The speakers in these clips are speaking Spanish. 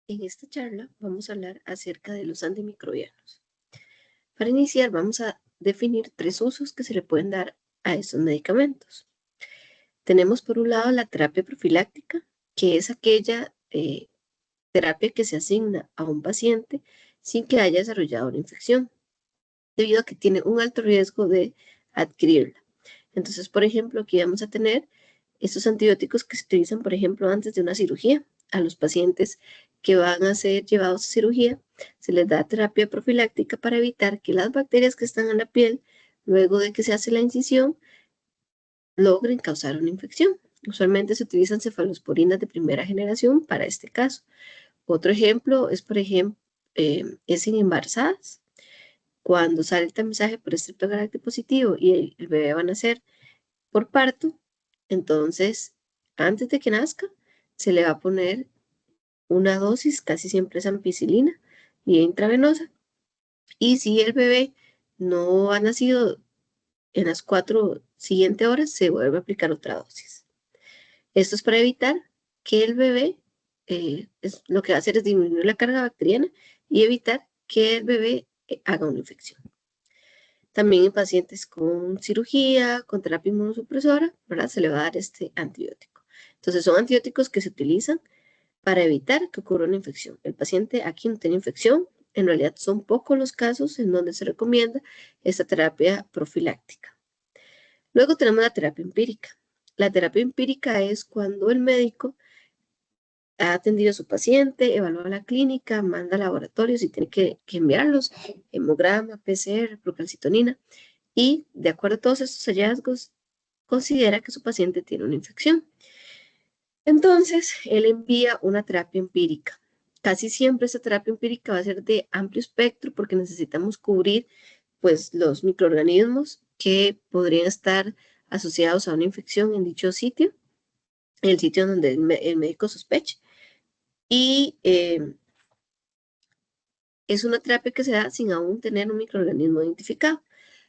En esta charla vamos a hablar acerca de los antimicrobianos. Para iniciar vamos a definir 3 usos que se le pueden dar a estos medicamentos. Tenemos por un lado la terapia profiláctica, que es aquella terapia que se asigna a un paciente sin que haya desarrollado una infección, debido a que tiene un alto riesgo de adquirirla. Entonces, por ejemplo, aquí vamos a tener estos antibióticos que se utilizan, por ejemplo, antes de una cirugía. A los pacientes que van a ser llevados a cirugía se les da terapia profiláctica para evitar que las bacterias que están en la piel, luego de que se hace la incisión, logren causar una infección. Usualmente se utilizan cefalosporinas de primera generación para este caso. Otro ejemplo es, por ejemplo, es en embarazadas. Cuando sale el tamizaje por estreptogaláctico positivo y el bebé va a nacer por parto, entonces, antes de que nazca, se le va a poner una dosis, casi siempre es ampicilina y intravenosa. Y si el bebé no ha nacido en las 4 siguientes horas, se vuelve a aplicar otra dosis. Esto es para evitar que el bebé, lo que va a hacer es disminuir la carga bacteriana y evitar que el bebé haga una infección. También en pacientes con cirugía, con terapia inmunosupresora, ¿verdad? Se le va a dar este antibiótico. Entonces son antibióticos que se utilizan para evitar que ocurra una infección. El paciente aquí no tiene infección, en realidad son pocos los casos en donde se recomienda esta terapia profiláctica. Luego tenemos la terapia empírica. La terapia empírica es cuando el médico ha atendido a su paciente, evalúa la clínica, manda a laboratorios y tiene que enviarlos, hemograma, PCR, procalcitonina, y de acuerdo a todos estos hallazgos, considera que su paciente tiene una infección. Entonces, él envía una terapia empírica. Casi siempre esta terapia empírica va a ser de amplio espectro porque necesitamos cubrir pues los microorganismos que podrían estar asociados a una infección en dicho sitio, en el sitio donde el médico sospeche. Y es una terapia que se da sin aún tener un microorganismo identificado.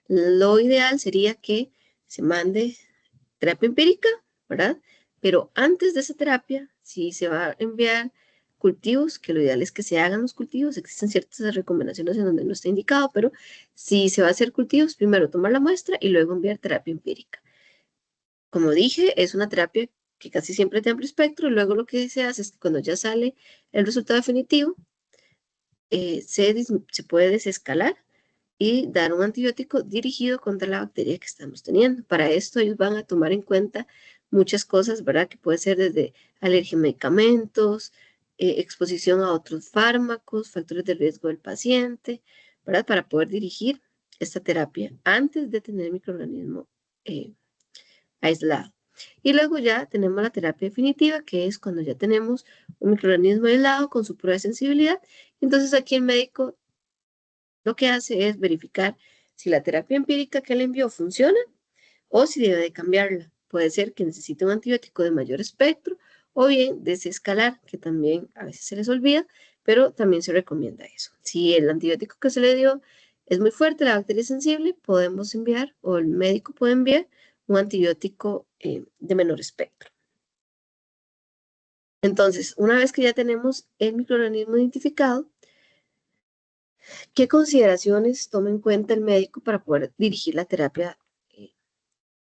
Lo ideal sería que se mande terapia empírica, ¿verdad? Pero antes de esa terapia, si se va a enviar cultivos, que lo ideal es que se hagan los cultivos, existen ciertas recomendaciones en donde no está indicado, pero si se va a hacer cultivos, primero tomar la muestra y luego enviar terapia empírica. Como dije, es una terapia que casi siempre es de amplio espectro, y luego lo que se hace es que cuando ya sale el resultado definitivo, se puede desescalar y dar un antibiótico dirigido contra la bacteria que estamos teniendo. Para esto ellos van a tomar en cuenta muchas cosas, ¿verdad? Que puede ser desde alergia a medicamentos, exposición a otros fármacos, factores de riesgo del paciente, ¿verdad? Para poder dirigir esta terapia antes de tener el microorganismo eh, aislado. Y luego ya tenemos la terapia definitiva, que es cuando ya tenemos un microorganismo aislado con su prueba de sensibilidad. Entonces aquí el médico lo que hace es verificar si la terapia empírica que le envió funciona o si debe de cambiarla. Puede ser que necesite un antibiótico de mayor espectro o bien desescalar, que también a veces se les olvida, pero también se recomienda eso. Si el antibiótico que se le dio es muy fuerte, la bacteria es sensible, podemos enviar o el médico puede enviar un antibiótico de menor espectro. Entonces, una vez que ya tenemos el microorganismo identificado, ¿qué consideraciones toma en cuenta el médico para poder dirigir la terapia,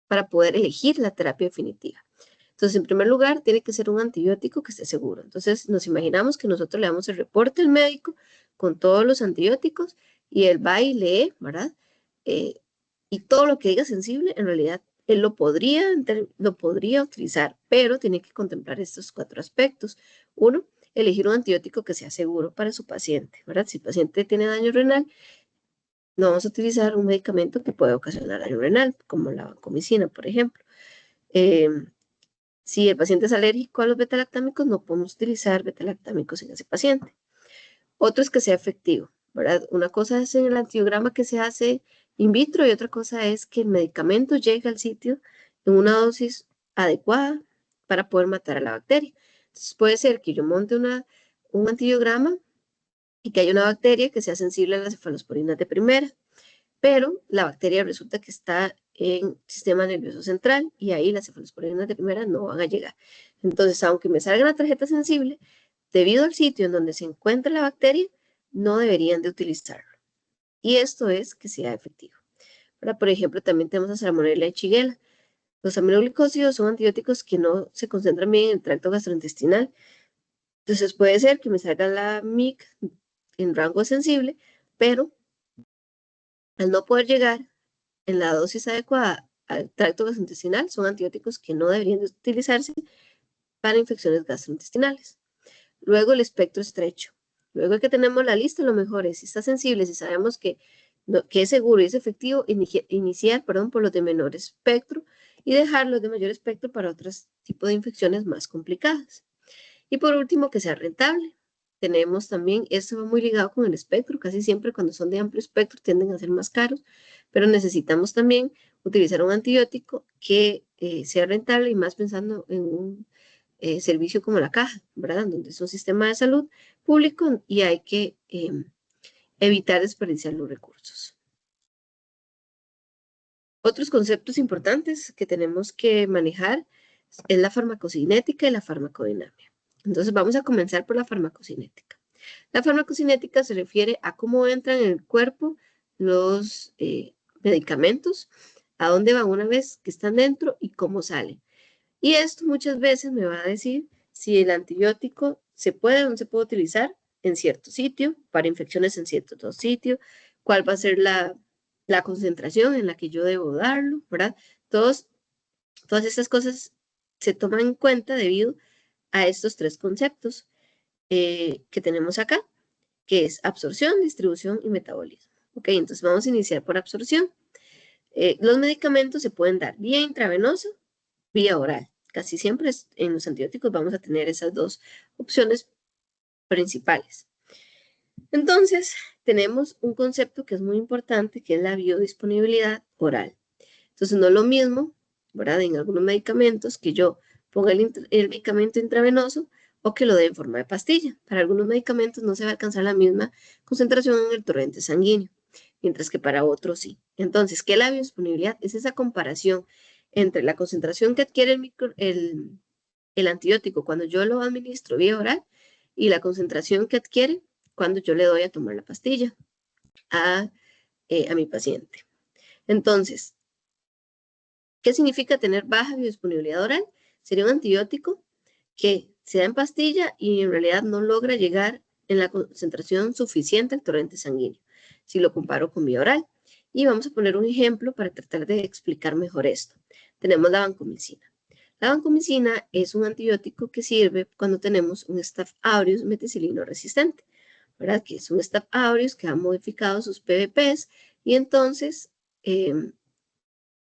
para poder elegir la terapia definitiva? Entonces, en primer lugar, tiene que ser un antibiótico que esté seguro. Entonces, nos imaginamos que nosotros le damos el reporte al médico con todos los antibióticos y él va y lee, ¿verdad? Eh, y todo lo que diga sensible, en realidad, él lo podría utilizar, pero tiene que contemplar estos 4 aspectos. Uno, elegir un antibiótico que sea seguro para su paciente, ¿verdad? Si el paciente tiene daño renal, no vamos a utilizar un medicamento que puede ocasionar daño renal, como la vancomicina, por ejemplo. Eh, si el paciente es alérgico a los betalactámicos, no podemos utilizar betalactámicos en ese paciente. Otro es que sea efectivo, ¿verdad? Una cosa es en el antibiograma que se hace in vitro y otra cosa es que el medicamento llegue al sitio en una dosis adecuada para poder matar a la bacteria. Entonces puede ser que yo monte un antibiograma y que haya una bacteria que sea sensible a las cefalosporinas de primera, pero la bacteria resulta que está en el sistema nervioso central y ahí las cefalosporinas de primera no van a llegar. Entonces, aunque me salga una tarjeta sensible, debido al sitio en donde se encuentra la bacteria, no deberían de utilizarlo. Y esto es que sea efectivo. Ahora, por ejemplo, también tenemos a Salmonella y Shigella. Los aminoglicósidos son antibióticos que no se concentran bien en el tracto gastrointestinal. Entonces puede ser que me salga la MIC en rango sensible, pero al no poder llegar en la dosis adecuada al tracto gastrointestinal, son antibióticos que no deberían de utilizarse para infecciones gastrointestinales. Luego el espectro estrecho. Luego que tenemos la lista, lo mejor es, si está sensible, si sabemos que es seguro y es efectivo, iniciar por los de menor espectro y dejar los de mayor espectro para otros tipos de infecciones más complicadas. Y por último, que sea rentable. Tenemos también, esto va muy ligado con el espectro, casi siempre cuando son de amplio espectro tienden a ser más caros, pero necesitamos también utilizar un antibiótico que sea rentable y más pensando en un servicio como la caja, ¿verdad? Donde es un sistema de salud público y hay que evitar desperdiciar los recursos. Otros conceptos importantes que tenemos que manejar es la farmacocinética y la farmacodinamia. Entonces vamos a comenzar por la farmacocinética. La farmacocinética se refiere a cómo entran en el cuerpo los medicamentos, a dónde van una vez que están dentro y cómo salen. Y esto muchas veces me va a decir si el antibiótico se puede o no se puede utilizar en cierto sitio, para infecciones en cierto otro sitio, cuál va a ser la concentración en la que yo debo darlo, ¿verdad? Todas estas cosas se toman en cuenta debido a estos tres conceptos que tenemos acá, que es absorción, distribución y metabolismo. Ok, entonces vamos a iniciar por absorción. Los medicamentos se pueden dar vía intravenosa, vía oral. Casi siempre en los antibióticos vamos a tener esas dos opciones principales. Entonces, tenemos un concepto que es muy importante, que es la biodisponibilidad oral. Entonces, no es lo mismo, ¿verdad? En algunos medicamentos que yo ponga el medicamento intravenoso o que lo dé en forma de pastilla. Para algunos medicamentos no se va a alcanzar la misma concentración en el torrente sanguíneo, mientras que para otros sí. Entonces, ¿qué es la biodisponibilidad? Es esa comparación entre la concentración que adquiere el antibiótico cuando yo lo administro vía oral y la concentración que adquiere cuando yo le doy a tomar la pastilla a mi paciente. Entonces, ¿qué significa tener baja biodisponibilidad oral? Sería un antibiótico que se da en pastilla y en realidad no logra llegar en la concentración suficiente al torrente sanguíneo, si lo comparo con vía oral. Y vamos a poner un ejemplo para tratar de explicar mejor esto. Tenemos la vancomicina. La vancomicina es un antibiótico que sirve cuando tenemos un Staph aureus meticilino resistente, ¿verdad? Que es un Staph aureus que ha modificado sus PVPs y entonces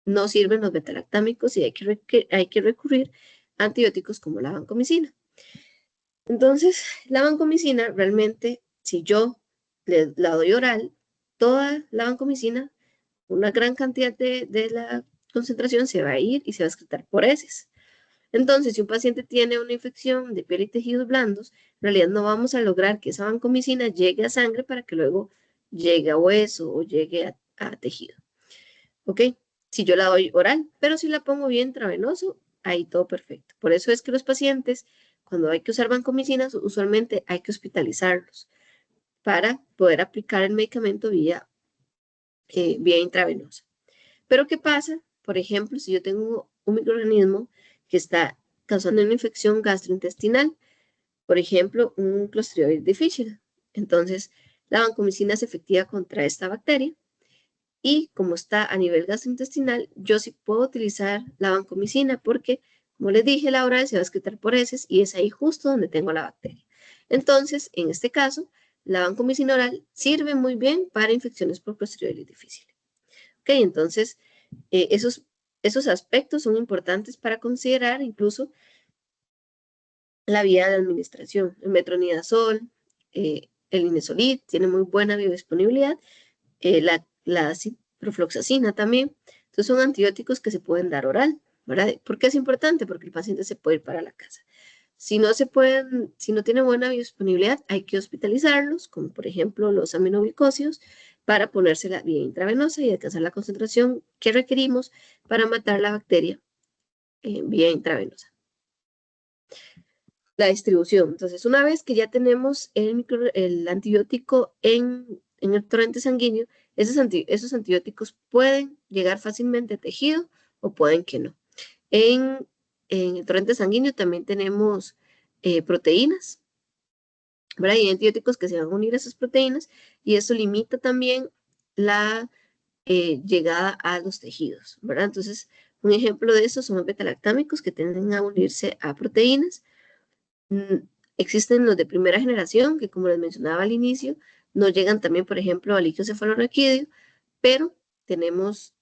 no sirven los betalactámicos y hay que recurrir a antibióticos como la vancomicina. Entonces, la vancomicina realmente, si yo la doy oral, toda la vancomicina, una gran cantidad de la concentración se va a ir y se va a excretar por heces. Entonces, si un paciente tiene una infección de piel y tejidos blandos, en realidad no vamos a lograr que esa vancomicina llegue a sangre para que luego llegue a hueso o llegue a tejido. ¿Ok? Si yo la doy oral, pero si la pongo bien intravenoso, ahí todo perfecto. Por eso es que los pacientes, cuando hay que usar vancomicinas, usualmente hay que hospitalizarlos para poder aplicar el medicamento vía intravenosa. Pero ¿qué pasa? Por ejemplo, si yo tengo un microorganismo que está causando una infección gastrointestinal, por ejemplo, un Clostridium difficile. Entonces, la vancomicina es efectiva contra esta bacteria y como está a nivel gastrointestinal, yo sí puedo utilizar la vancomicina porque, como les dije, la oral se va a excretar por heces y es ahí justo donde tengo la bacteria. Entonces, en este caso, la vancomicina oral sirve muy bien para infecciones por Clostridium difficile. Ok, entonces, esos aspectos son importantes para considerar incluso la vía de administración. El metronidazol, el linezolid tiene muy buena biodisponibilidad, la ciprofloxacina también. Entonces son antibióticos que se pueden dar oral, ¿verdad? ¿Por qué es importante? Porque el paciente se puede ir para la casa. Si no tiene buena biodisponibilidad, hay que hospitalizarlos, como por ejemplo los aminoglicósidos, para ponérsela vía intravenosa y alcanzar la concentración que requerimos para matar la bacteria vía intravenosa. la distribución. Entonces, una vez que ya tenemos el antibiótico en el torrente sanguíneo, esos antibióticos pueden llegar fácilmente a tejido o pueden que no. En el torrente sanguíneo también tenemos proteínas, ¿verdad? Y antibióticos que se van a unir a esas proteínas y eso limita también la llegada a los tejidos, ¿verdad? Entonces, un ejemplo de eso son los betalactámicos que tienden a unirse a proteínas. Existen los de primera generación, que como les mencionaba al inicio, no llegan también, por ejemplo, al líquido cefalorraquídeo, pero tenemos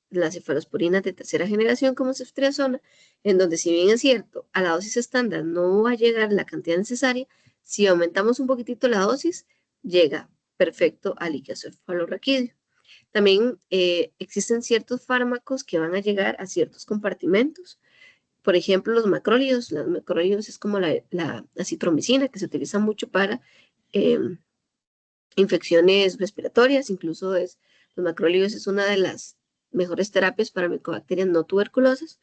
las cefalosporinas de tercera generación como ceftriaxona, en donde si bien es cierto, a la dosis estándar no va a llegar la cantidad necesaria, si aumentamos un poquitito la dosis, llega perfecto al líquido cefalorraquídeo. También existen ciertos fármacos que van a llegar a ciertos compartimentos. Por ejemplo, los macrólidos. Los macrólidos es como la acitromicina que se utiliza mucho para infecciones respiratorias. Incluso los macrólidos es una de las mejores terapias para micobacterias no tuberculosas.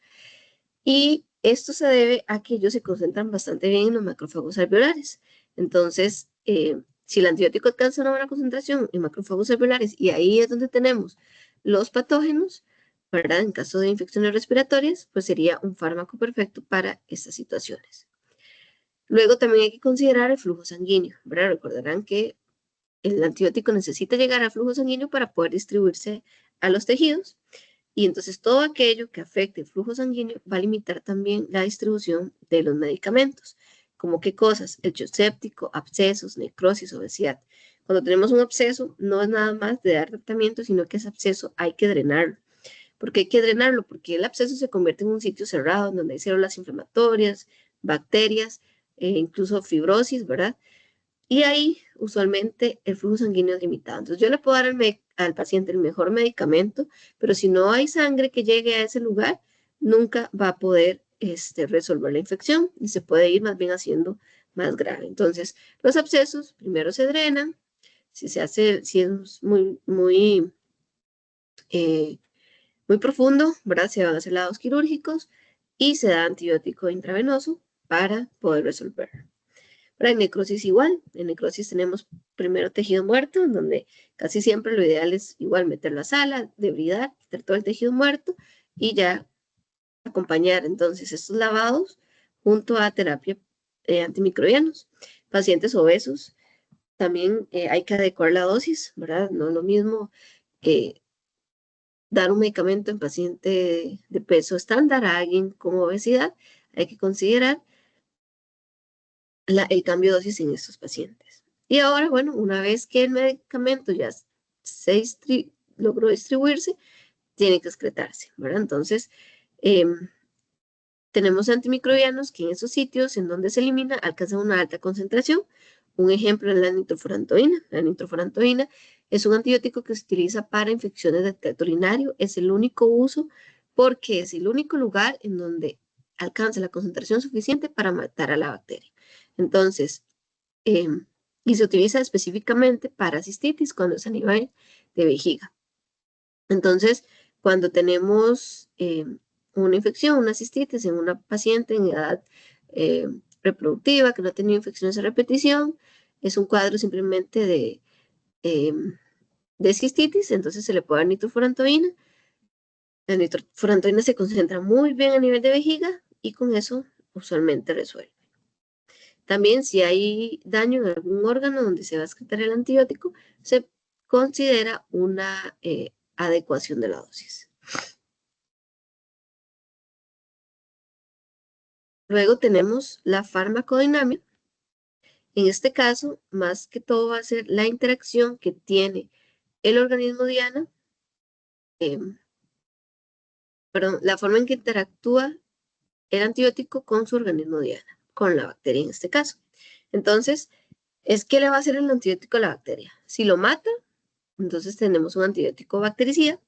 Y esto se debe a que ellos se concentran bastante bien en los macrófagos alveolares. Entonces, si el antibiótico alcanza una buena concentración en macrófagos alveolares y ahí es donde tenemos los patógenos, ¿verdad? En caso de infecciones respiratorias, pues sería un fármaco perfecto para estas situaciones. Luego también hay que considerar el flujo sanguíneo, ¿verdad? Recordarán que el antibiótico necesita llegar al flujo sanguíneo para poder distribuirse a los tejidos. Y entonces todo aquello que afecte el flujo sanguíneo va a limitar también la distribución de los medicamentos. ¿Como qué cosas? El shock séptico, abscesos, necrosis, obesidad. Cuando tenemos un absceso, no es nada más de dar tratamiento, sino que ese absceso hay que drenarlo. ¿Por qué hay que drenarlo? Porque el absceso se convierte en un sitio cerrado, en donde hay células inflamatorias, bacterias, incluso fibrosis, ¿verdad? Y ahí usualmente el flujo sanguíneo es limitado. Entonces yo le puedo dar al paciente el mejor medicamento, pero si no hay sangre que llegue a ese lugar, nunca va a poder resolver la infección y se puede ir más bien haciendo más grave. Entonces los abscesos primero se drenan, si es eh, muy profundo, ¿verdad? Se van a hacer lados quirúrgicos y se da antibiótico intravenoso para poder resolver. Para necrosis igual, en necrosis tenemos primero tejido muerto, en donde casi siempre lo ideal es igual meterlo a sala, debridar, quitar todo el tejido muerto y ya acompañar entonces estos lavados junto a terapia antimicrobianos. Pacientes obesos, también hay que adecuar la dosis, ¿verdad? No es lo mismo dar un medicamento en paciente de peso estándar a alguien con obesidad. Hay que considerar el cambio de dosis en estos pacientes. Y ahora, bueno, una vez que el medicamento ya logró distribuirse, tiene que excretarse, ¿verdad? Entonces, tenemos antimicrobianos que en esos sitios en donde se elimina alcanzan una alta concentración. Un ejemplo es la nitrofurantoína. La nitrofurantoína es un antibiótico que se utiliza para infecciones del tracto urinario. Es el único uso porque es el único lugar en donde alcanza la concentración suficiente para matar a la bacteria. Entonces, y se utiliza específicamente para cistitis cuando es a nivel de vejiga. Entonces, cuando tenemos una infección, una cistitis en una paciente en edad reproductiva que no ha tenido infecciones a repetición, es un cuadro simplemente de cistitis, entonces se le puede dar nitrofurantoína. La nitrofurantoína se concentra muy bien a nivel de vejiga y con eso usualmente resuelve. También si hay daño en algún órgano donde se va a excretar el antibiótico, se considera una adecuación de la dosis. Luego tenemos la farmacodinamia. En este caso, más que todo va a ser la interacción que tiene el organismo diana, la forma en que interactúa el antibiótico con su organismo diana, con la bacteria en este caso. Entonces, ¿qué le va a hacer el antibiótico a la bacteria? Si lo mata, entonces tenemos un antibiótico bactericida,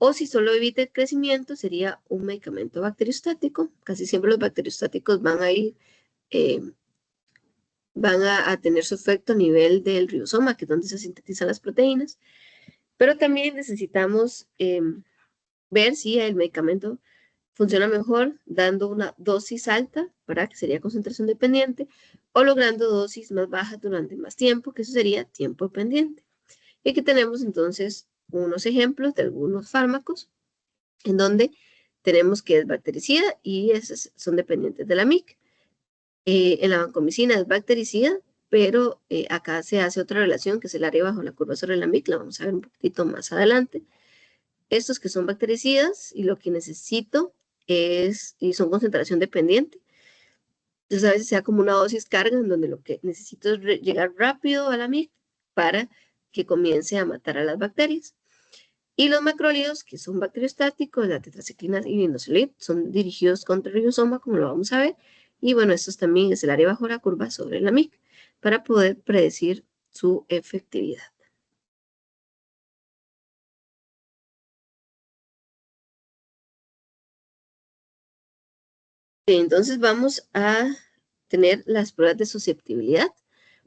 o si solo evita el crecimiento, sería un medicamento bacteriostático. Casi siempre los bacteriostáticos van a ir van a tener su efecto a nivel del ribosoma, que es donde se sintetizan las proteínas, pero también necesitamos ver si el medicamento funciona mejor dando una dosis alta, ¿verdad? Que sería concentración dependiente, o logrando dosis más bajas durante más tiempo, que eso sería tiempo dependiente. Y aquí tenemos entonces unos ejemplos de algunos fármacos en donde tenemos que es bactericida y esos son dependientes de la MIC. En la vancomicina es bactericida, pero acá se hace otra relación que es el área bajo la curva sobre la MIC, la vamos a ver un poquito más adelante. Estos que son bactericidas y lo que necesito es, y son concentración dependiente, entonces a veces sea como una dosis carga en donde lo que necesito es llegar rápido a la MIC para que comience a matar a las bacterias. Y los macrólidos, que son bacteriostáticos, la tetraciclina y linezolid, son dirigidos contra el ribosoma, como lo vamos a ver. Y bueno, estos también es el área bajo la curva sobre la MIC para poder predecir su efectividad. Entonces vamos a tener las pruebas de susceptibilidad.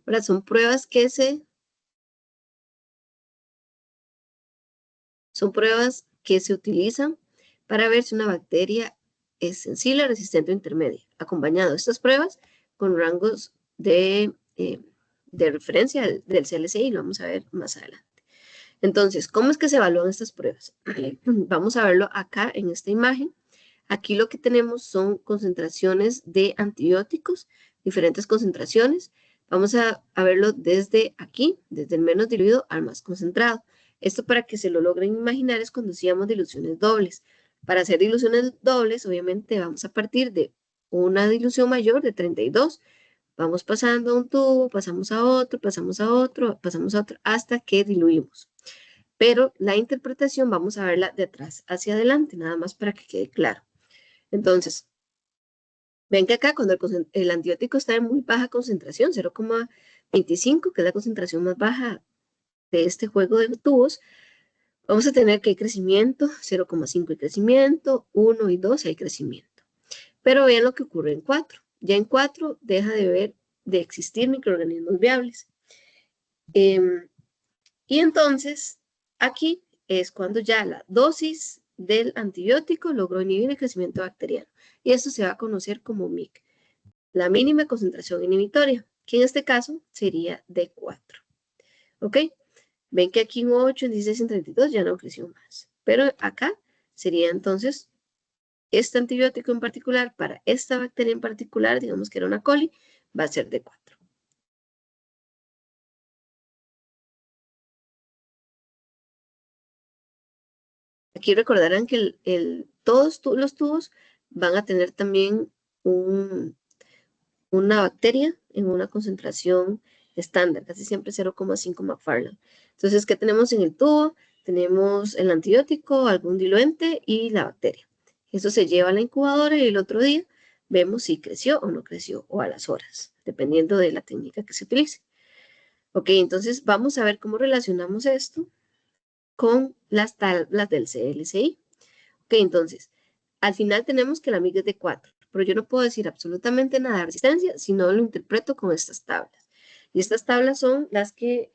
Ahora son pruebas que se utilizan para ver si una bacteria es sensible, resistente o intermedia, acompañado de estas pruebas con rangos de referencia del CLCI, lo vamos a ver más adelante. Entonces, ¿cómo es que se evalúan estas pruebas? Vamos a verlo acá en esta imagen. Aquí lo que tenemos son concentraciones de antibióticos, diferentes concentraciones. Vamos a verlo desde aquí, desde el menos diluido al más concentrado. Esto para que se lo logren imaginar es cuando hacíamos diluciones dobles. Para hacer diluciones dobles, obviamente vamos a partir de una dilución mayor de 32. Vamos pasando a un tubo, pasamos a otro, pasamos a otro, pasamos a otro, hasta que diluimos. Pero la interpretación vamos a verla de atrás hacia adelante, nada más para que quede claro. Entonces, ven que acá cuando el antibiótico está en muy baja concentración, 0,25, que es la concentración más baja de este juego de tubos, vamos a tener que hay crecimiento, 0,5 hay crecimiento, 1 y 2 hay crecimiento. Pero vean lo que ocurre en 4. Ya en 4 deja de existir microorganismos viables. Y entonces, aquí es cuando ya la dosis del antibiótico logró inhibir el crecimiento bacteriano. Y esto se va a conocer como MIC, la mínima concentración inhibitoria, que en este caso sería de 4. ¿Ok? Ven que aquí en 8, en 16, en 32 ya no creció más. Pero acá sería entonces este antibiótico en particular, para esta bacteria en particular, digamos que era una coli, va a ser de 4. Aquí recordarán que todos los tubos van a tener también una bacteria en una concentración estándar, casi siempre 0,5 McFarland. Entonces, ¿qué tenemos en el tubo? Tenemos el antibiótico, algún diluente y la bacteria. Eso se lleva a la incubadora y el otro día vemos si creció o no creció, o a las horas, dependiendo de la técnica que se utilice. Ok, entonces vamos a ver cómo relacionamos esto con las tablas del CLCI. Ok, entonces, al final tenemos que la MIG es de 4, pero yo no puedo decir absolutamente nada de resistencia si no lo interpreto con estas tablas. Y estas tablas son las que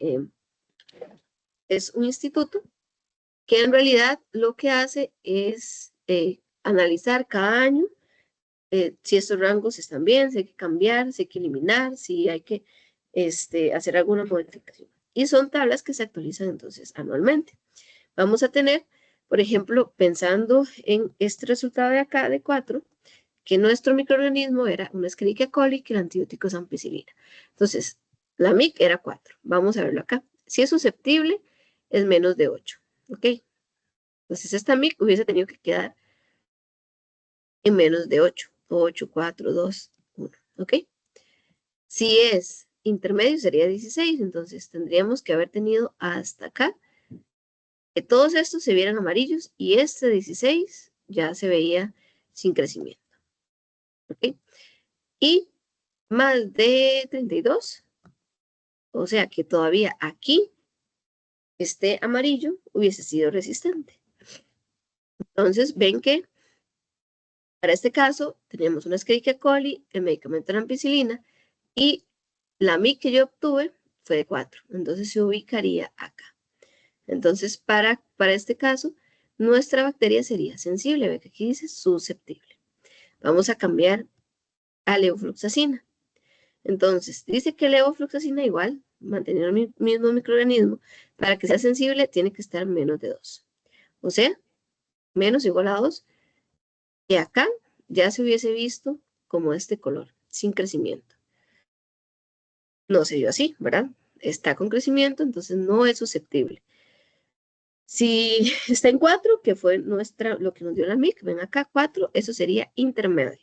es un instituto que en realidad lo que hace es analizar cada año si estos rangos están bien, si hay que cambiar, si hay que eliminar, si hay que hacer alguna modificación. Y son tablas que se actualizan entonces anualmente. Vamos a tener, por ejemplo, pensando en este resultado de acá de 4, que nuestro microorganismo era una Escherichia coli, que el antibiótico es ampicilina. Entonces, la MIC era 4. Vamos a verlo acá. Si es susceptible, es menos de 8. ¿Ok? Entonces, esta MIC hubiese tenido que quedar en menos de 8. 8, 4, 2, 1. ¿Ok? Si es intermedio, sería 16. Entonces, tendríamos que haber tenido hasta acá que todos estos se vieran amarillos y este 16 ya se veía sin crecimiento. ¿Ok? Y más de 32, o sea que todavía aquí este amarillo hubiese sido resistente. Entonces ven que para este caso tenemos una Escherichia coli, el medicamento era ampicilina y la MIC que yo obtuve fue de 4, entonces se ubicaría acá. Entonces para este caso nuestra bacteria sería sensible. Ve que aquí dice susceptible. Vamos a cambiar a levofloxacina. Entonces, dice que levofloxacina igual, mantener el mismo microorganismo, para que sea sensible tiene que estar menos de 2. O sea, menos o igual a 2. Y acá ya se hubiese visto como este color, sin crecimiento. No se vio así, ¿verdad? Está con crecimiento, entonces no es susceptible. Si está en 4, que fue lo que nos dio la MIC, ven acá 4, eso sería intermedio.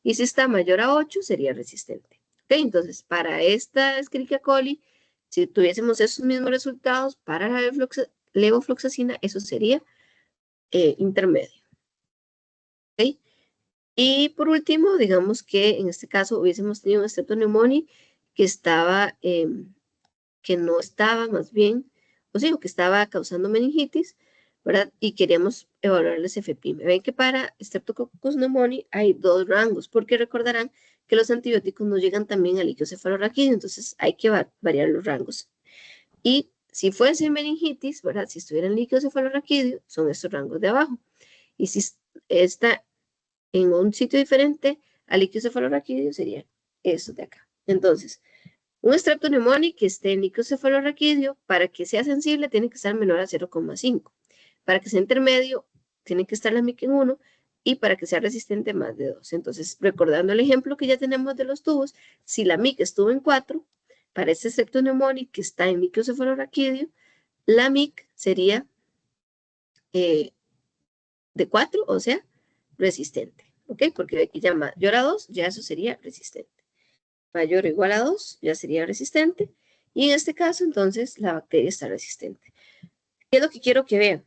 Y si está mayor a 8, sería resistente. ¿Ok? Entonces, para esta Escherichia coli, si tuviésemos esos mismos resultados para la levofloxacina, eso sería intermedio. ¿Ok? Y por último, digamos que en este caso hubiésemos tenido un streptoneumoniae que estaba, que no estaba más bien, o sea, que estaba causando meningitis, ¿verdad? Y queríamos evaluarles FPIM. Ven que para Streptococcus pneumoniae hay 2 rangos, porque recordarán que los antibióticos no llegan también al líquido cefalorraquídeo, entonces hay que variar los rangos. Y si fuese meningitis, ¿verdad? Si estuviera en líquido cefalorraquídeo, son estos rangos de abajo. Y si está en un sitio diferente al líquido cefalorraquídeo, sería estos de acá. Entonces, un streptoneumoniae que esté en líquido cefalorraquídeo, para que sea sensible, tiene que estar menor a 0,5. Para que sea intermedio, tiene que estar la MIC en 1. Y para que sea resistente, más de 2. Entonces, recordando el ejemplo que ya tenemos de los tubos, si la MIC estuvo en 4, para este streptoneumoniae que está en líquido cefalorraquídeo, la MIC sería de 4, o sea, resistente. ¿Ok? Porque aquí ya mayor a 2, ya eso sería resistente. Mayor o igual a 2, ya sería resistente. Y en este caso, entonces, la bacteria está resistente. ¿Qué es lo que quiero que vean?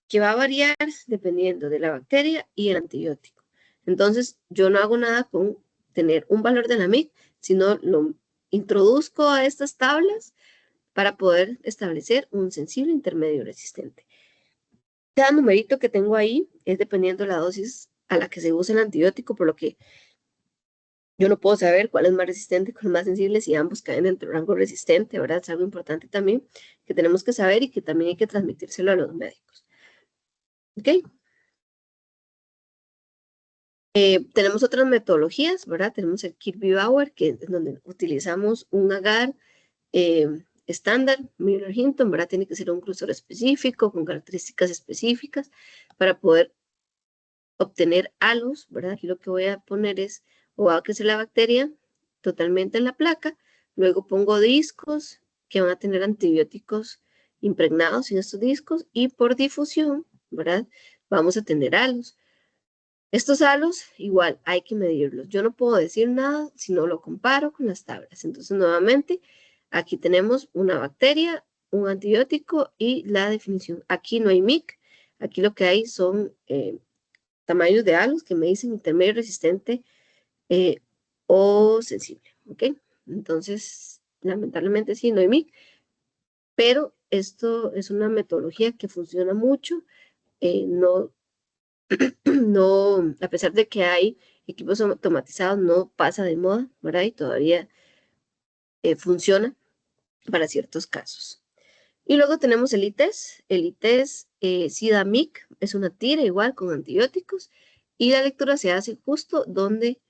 Que va a variar dependiendo de la bacteria y el antibiótico. Entonces, yo no hago nada con tener un valor de la MIC, sino lo introduzco a estas tablas para poder establecer un sensible, intermedio, resistente. Cada numerito que tengo ahí es dependiendo de la dosis a la que se usa el antibiótico, por lo que yo no puedo saber cuál es más resistente, cuál es más sensible, si ambos caen dentro del rango resistente, ¿verdad? Es algo importante también que tenemos que saber y que también hay que transmitírselo a los médicos. ¿Ok? Tenemos otras metodologías, ¿verdad? Tenemos el Kirby-Bauer, que es donde utilizamos un agar estándar, Miller-Hinton, ¿verdad? Tiene que ser un crucero específico, con características específicas, para poder obtener halos, ¿verdad? Aquí lo que voy a poner es, o va a crecer la bacteria totalmente en la placa, luego pongo discos que van a tener antibióticos impregnados en estos discos y por difusión, ¿verdad? Vamos a tener halos. Estos halos, igual, hay que medirlos. Yo no puedo decir nada si no lo comparo con las tablas. Entonces, nuevamente, aquí tenemos una bacteria, un antibiótico y la definición. Aquí no hay MIC, aquí lo que hay son tamaños de halos que me dicen intermedio, resistente o sensible, ¿ok? Entonces, lamentablemente sí, no hay MIC, pero esto es una metodología que funciona mucho. No, no, a pesar de que hay equipos automatizados, no pasa de moda, ¿verdad? Y todavía funciona para ciertos casos. Y luego tenemos el ITES. El ITES sí da MIC, es una tira igual con antibióticos. Y la lectura se hace justo donde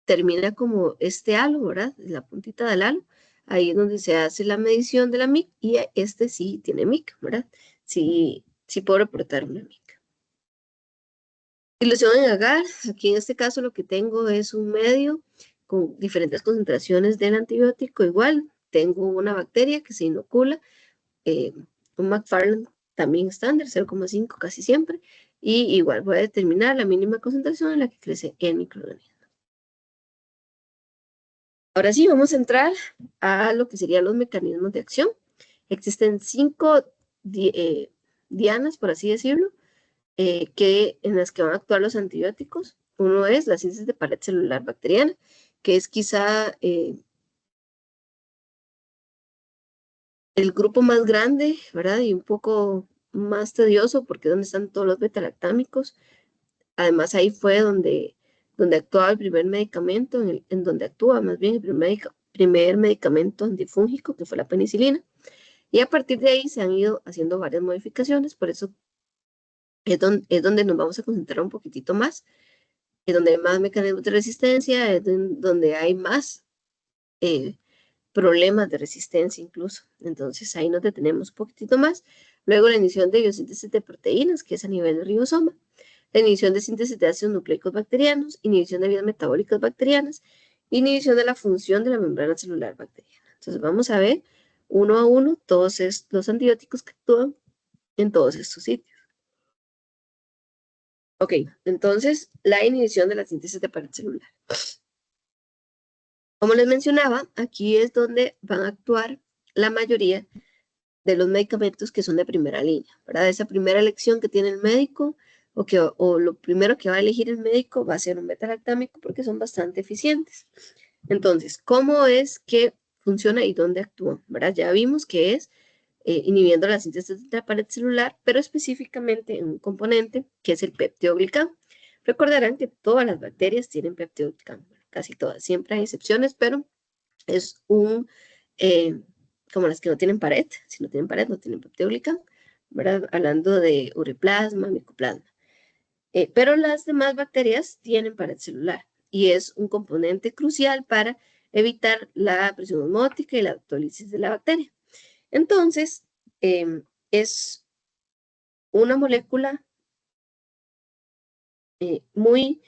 termina como este halo, ¿verdad? La puntita del halo. Ahí es donde se hace la medición de la MIC y este sí tiene MIC, ¿verdad? Sí, sí puedo reportar una MIC. Dilución en agar, aquí en este caso lo que tengo es un medio con diferentes concentraciones del antibiótico. Igual tengo una bacteria que se inocula, un McFarland también estándar, 0,5 casi siempre, y igual voy a determinar la mínima concentración en la que crece el microorganismo. Ahora sí, vamos a entrar a lo que serían los mecanismos de acción. Existen 5 dianas, por así decirlo, en las que van a actuar los antibióticos. Uno es la síntesis de pared celular bacteriana, que es quizá el grupo más grande, ¿verdad? Y un poco más tedioso porque es donde están todos los betalactámicos. Además, ahí fue donde actuaba el primer medicamento, en donde actúa más bien el primer medicamento antifúngico, que fue la penicilina. Y a partir de ahí se han ido haciendo varias modificaciones, por eso es donde nos vamos a concentrar un poquitito más, es donde hay más mecanismos de resistencia, es donde hay más problemas de resistencia incluso. Entonces ahí nos detenemos un poquitito más. Luego la inhibición de biosíntesis de proteínas, que es a nivel de ribosoma. La inhibición de síntesis de ácidos nucleicos bacterianos, inhibición de vías metabólicas bacterianas, inhibición de la función de la membrana celular bacteriana. Entonces vamos a ver uno a uno todos los antibióticos que actúan en todos estos sitios. Ok, entonces la inhibición de la síntesis de pared celular. Como les mencionaba, aquí es donde van a actuar la mayoría de los medicamentos que son de primera línea, ¿verdad? Esa primera elección que tiene el médico o lo primero que va a elegir el médico va a ser un beta-lactámico porque son bastante eficientes. Entonces, ¿cómo es que funciona y dónde actúan? ¿Verdad? Ya vimos que es inhibiendo la síntesis de la pared celular, pero específicamente en un componente que es el peptidoglicán. Recordarán que todas las bacterias tienen peptidoglicán, casi todas, siempre hay excepciones, pero es como las que no tienen pared, si no tienen pared no tienen peptidoglicán, ¿verdad? Hablando de uriplasma, micoplasma. Pero las demás bacterias tienen pared celular y es un componente crucial para evitar la presión osmótica y la autólisis de la bacteria. Entonces, es una molécula muy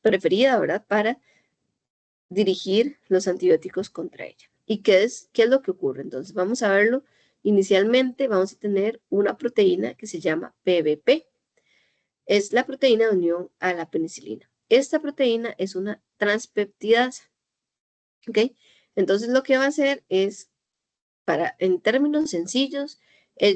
preferida, ¿verdad? Para dirigir los antibióticos contra ella. ¿Y qué es lo que ocurre? Entonces, vamos a verlo. Inicialmente vamos a tener una proteína que se llama PBP. Es la proteína de unión a la penicilina. Esta proteína es una transpeptidasa. ¿Ok? Entonces, lo que va a hacer es, en términos sencillos,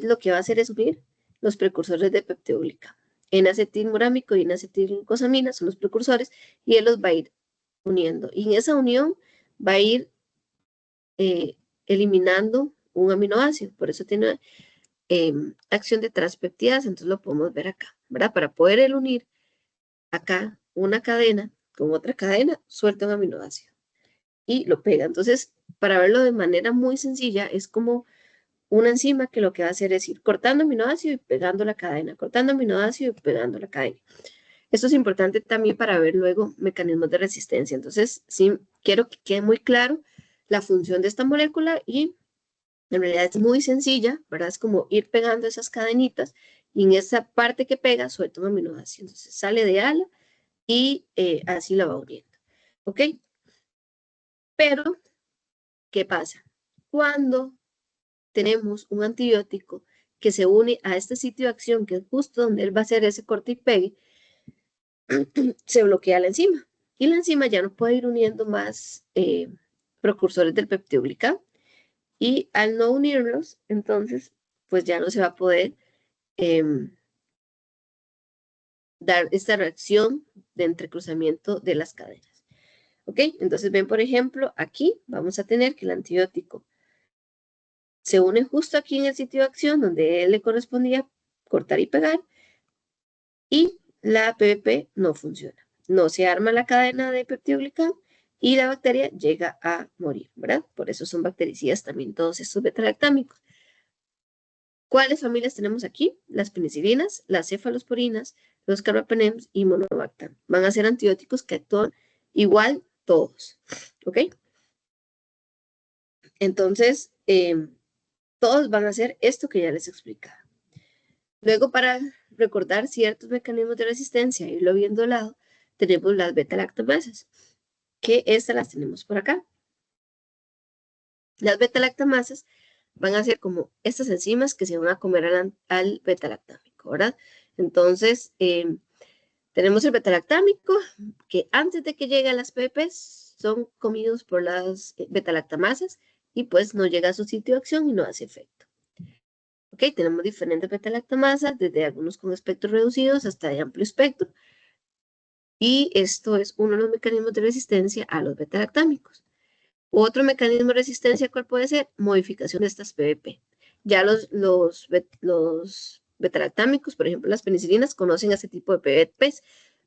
lo que va a hacer es unir los precursores de peptidoglicán. N-acetilmurámico y N-acetilglucosamina son los precursores y él los va a ir uniendo. Y en esa unión va a ir eliminando un aminoácido. Por eso tiene acción de transpeptidasa. Entonces lo podemos ver acá, ¿verdad? Para poder unir acá una cadena con otra cadena, suelta un aminoácido y lo pega. Entonces, para verlo de manera muy sencilla, es como una enzima que lo que va a hacer es ir cortando aminoácido y pegando la cadena, cortando aminoácido y pegando la cadena. Esto es importante también para ver luego mecanismos de resistencia. Entonces, sí, quiero que quede muy claro la función de esta molécula y en realidad es muy sencilla, ¿verdad? Es como ir pegando esas cadenitas y en esa parte que pega suelta un aminoácido. Entonces, sale de ala y así la va uniendo. ¿Ok? Pero, ¿qué pasa? Cuando tenemos un antibiótico que se une a este sitio de acción, que es justo donde él va a hacer ese corte y pegue, se bloquea la enzima. Y la enzima ya no puede ir uniendo más precursores del peptidoglicán. Y al no unirlos, entonces, pues ya no se va a poder dar esta reacción de entrecruzamiento de las cadenas. ¿Ok? Entonces ven, por ejemplo, aquí vamos a tener que el antibiótico se une justo aquí en el sitio de acción donde él le correspondía cortar y pegar y la PBP no funciona. No se arma la cadena de peptidoglicán y la bacteria llega a morir, ¿verdad? Por eso son bactericidas también todos estos beta-lactámicos. ¿Cuáles familias tenemos aquí? Las penicilinas, las cefalosporinas, los carbapenems y monobactam. Van a ser antibióticos que actúan igual todos, ¿ok? Entonces, todos van a hacer esto que ya les explicaba. Luego, para recordar ciertos mecanismos de resistencia, irlo viendo al lado, tenemos las beta-lactamasas, que estas las tenemos por acá. Las beta-lactamasas van a ser como estas enzimas que se van a comer al beta-lactámico, ¿verdad? Entonces, tenemos el beta-lactámico, que antes de que llegue a las PPs, son comidos por las beta-lactamasas y pues no llega a su sitio de acción y no hace efecto. Ok, tenemos diferentes beta-lactamasas, desde algunos con espectros reducidos hasta de amplio espectro. Y esto es uno de los mecanismos de resistencia a los beta-lactámicos. Otro mecanismo de resistencia, ¿cuál puede ser? Modificación de estas PBP. Ya los beta-lactámicos, por ejemplo, las penicilinas, conocen a este tipo de PBPs,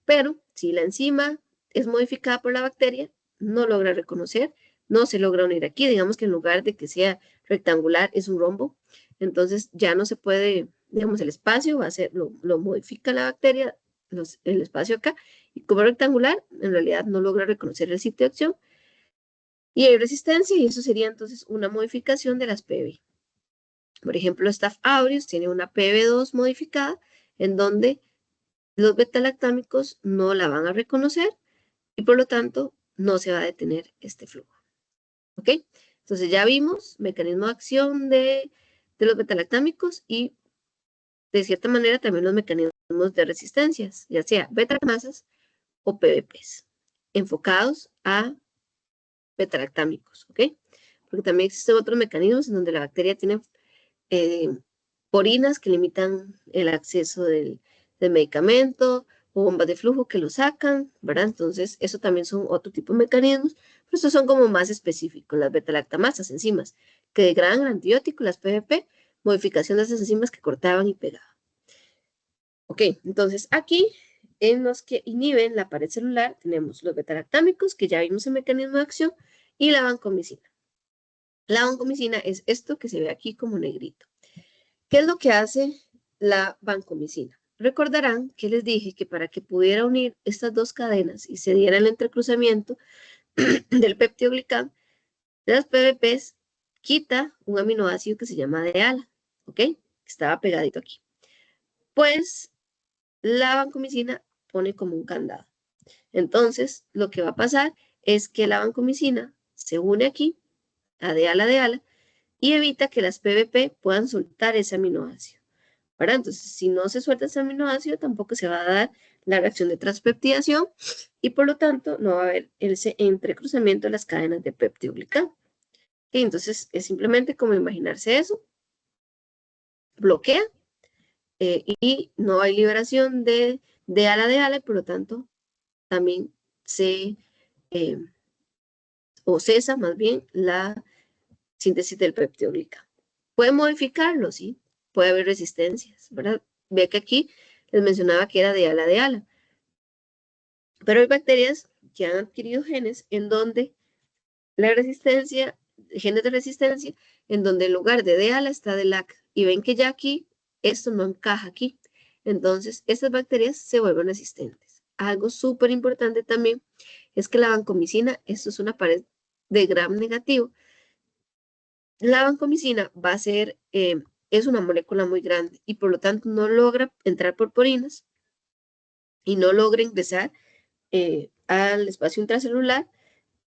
pero si la enzima es modificada por la bacteria, no logra reconocer no se logra unir aquí. Digamos que en lugar de que sea rectangular es un rombo. Entonces ya no se puede, digamos, el espacio va a ser, lo modifica la bacteria, el espacio acá, y como es rectangular, en realidad no logra reconocer el sitio de acción y hay resistencia, y eso sería entonces una modificación de las PB. Por ejemplo, Staph aureus tiene una PB2 modificada, en donde los betalactámicos no la van a reconocer y por lo tanto no se va a detener este flujo. ¿Ok? Entonces ya vimos mecanismo de acción de los betalactámicos y de cierta manera también los mecanismos de resistencias, ya sea betalactamasas o PBPs, enfocados a betalactámicos, ¿ok? Porque también existen otros mecanismos en donde la bacteria tiene porinas que limitan el acceso del medicamento o bombas de flujo que lo sacan, ¿verdad? Entonces, eso también son otro tipo de mecanismos, pero estos son como más específicos, las betalactamasas, enzimas que degradan el antibiótico, las PBP, modificación de esas enzimas que cortaban y pegaban. Ok, entonces aquí en los que inhiben la pared celular tenemos los betalactámicos, que ya vimos el mecanismo de acción, y la vancomicina. La vancomicina es esto que se ve aquí como negrito. ¿Qué es lo que hace la vancomicina? Recordarán que les dije que para que pudiera unir estas dos cadenas y se diera el entrecruzamiento del peptidoglicán, de las PBPs, quita un aminoácido que se llama DEALA, ¿ok? Que estaba pegadito aquí. Pues la vancomicina pone como un candado. Entonces, lo que va a pasar es que la vancomicina se une aquí, a DEALA, y evita que las PBP puedan soltar ese aminoácido, ¿verdad? Entonces, si no se suelta ese aminoácido, tampoco se va a dar la reacción de transpeptidación y por lo tanto no va a haber ese entrecruzamiento de las cadenas de peptidoglicán. Y entonces es simplemente como imaginarse eso, bloquea y no hay liberación de ala y por lo tanto también se eh, o cesa más bien la síntesis del peptidoglicán. Puede modificarlo, sí, puede haber resistencias, ¿verdad? Ve que aquí les mencionaba que era de ala, pero hay bacterias que han adquirido genes en donde la resistencia, genes de resistencia, en donde en lugar de ala está de lac, y ven que ya aquí esto no encaja aquí. Entonces, estas bacterias se vuelven resistentes. Algo súper importante también es que la vancomicina, esto es una pared de Gram negativo. La vancomicina va a ser, es una molécula muy grande y por lo tanto no logra entrar por porinas y no logra ingresar al espacio intracelular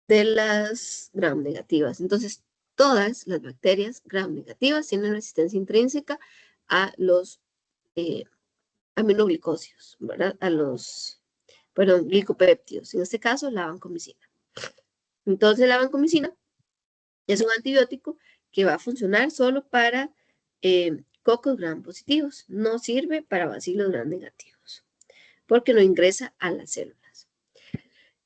de las gram negativas. Entonces, todas las bacterias gram negativas tienen resistencia intrínseca a los aminoglicosidos, ¿verdad? A los, perdón, glicopéptidos, en este caso la vancomicina. Entonces, la vancomicina es un antibiótico que va a funcionar solo para cocos gram positivos, no sirve para bacilos gram negativos, porque no ingresa a las células.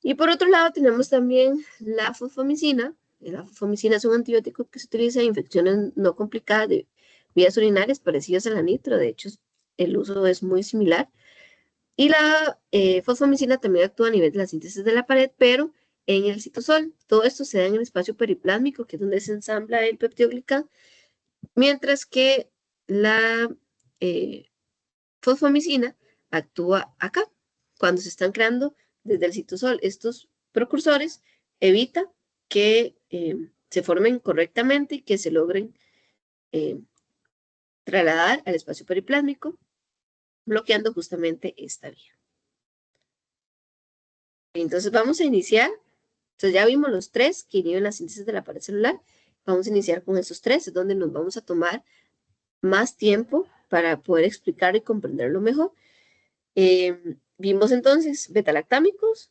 Y por otro lado tenemos también la fosfomicina. La fosfomicina es un antibiótico que se utiliza en infecciones no complicadas de vías urinarias parecidas a la nitro, de hecho el uso es muy similar. Y la fosfomicina también actúa a nivel de la síntesis de la pared, pero en el citosol. Todo esto se da en el espacio periplásmico, que es donde se ensambla el peptidoglicán, mientras que la fosfomicina actúa acá. Cuando se están creando desde el citosol estos precursores, evita que se formen correctamente y que se logren trasladar al espacio periplásmico, bloqueando justamente esta vía. Entonces vamos a iniciar. Entonces ya vimos los tres que inhiben la síntesis de la pared celular. Vamos a iniciar con esos tres, es donde nos vamos a tomar más tiempo para poder explicar y comprenderlo mejor. Vimos entonces betalactámicos,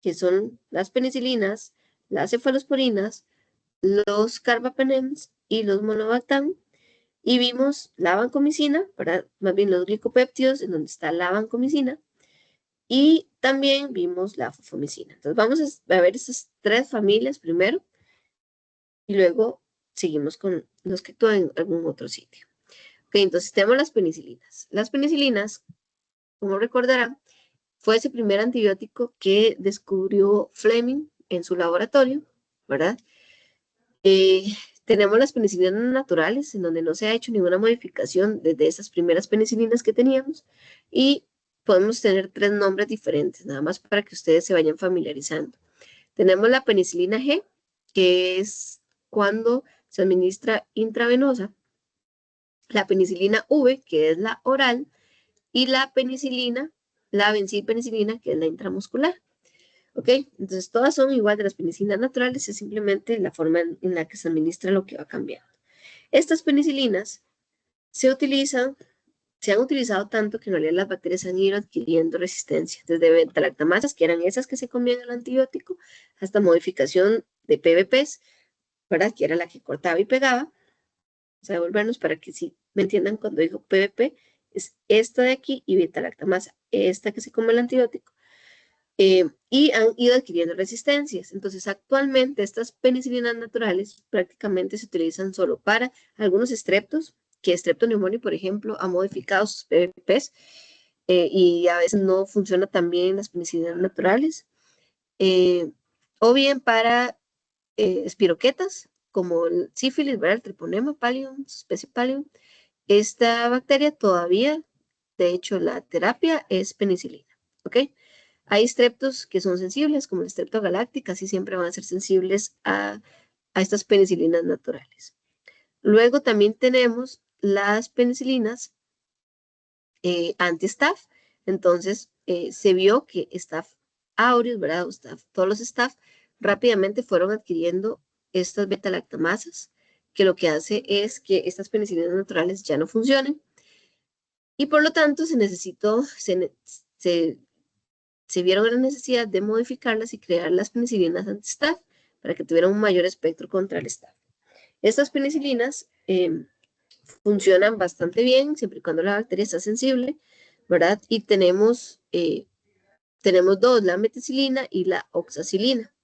que son las penicilinas, las cefalosporinas, los carbapenems y los monobactam. Y vimos la vancomicina, más bien los glicopéptidos, en donde está la vancomicina. Y también vimos la fosfomicina. Entonces vamos a ver estas tres familias primero y luego seguimos con los que actúan en algún otro sitio. Ok, entonces tenemos las penicilinas. Las penicilinas, como recordarán, fue ese primer antibiótico que descubrió Fleming en su laboratorio ¿verdad? Tenemos las penicilinas naturales, en donde no se ha hecho ninguna modificación desde esas primeras penicilinas que teníamos, y podemos tener 3 nombres diferentes, nada más para que ustedes se vayan familiarizando. Tenemos la penicilina G, que es cuando se administra intravenosa, la penicilina V, que es la oral, y la penicilina, la bencilpenicilina, que es la intramuscular. ¿Ok? Entonces, todas son igual de las penicilinas naturales, es simplemente la forma en la que se administra lo que va cambiando. Estas penicilinas se han utilizado tanto que en realidad las bacterias han ido adquiriendo resistencia, desde beta-lactamasas, que eran esas que se comían el antibiótico, hasta modificación de PVPs, ¿verdad? Que era la que cortaba y pegaba. Vamos a devolvernos para que sí me entiendan cuando digo PVP, es esta de aquí, y beta-lactamasa, esta que se come el antibiótico. Y han ido adquiriendo resistencias. Entonces, actualmente estas penicilinas naturales prácticamente se utilizan solo para algunos estreptos, que Streptoneumoniae, por ejemplo, ha modificado sus PVPs, y a veces no funciona tan bien las penicilinas naturales, eh, o bien para espiroquetas, como el sífilis, ¿verdad? El Treponema pallidum, especie pallidum. Esta bacteria todavía, de hecho, la terapia es penicilina, ¿ok? Hay estreptos que son sensibles, como el estrepto galáctica, así siempre van a ser sensibles a estas penicilinas naturales. Luego también tenemos las penicilinas anti-staph. Entonces, se vio que Staph aureus, ¿verdad? Todos los Staph rápidamente fueron adquiriendo estas beta-lactamasas, que lo que hace es que estas penicilinas naturales ya no funcionen, y por lo tanto se vieron la necesidad de modificarlas y crear las penicilinas anti-staph para que tuvieran un mayor espectro contra el staph. Estas penicilinas funcionan bastante bien siempre y cuando la bacteria está sensible, ¿verdad? Y tenemos dos, la meticilina y la oxacilina.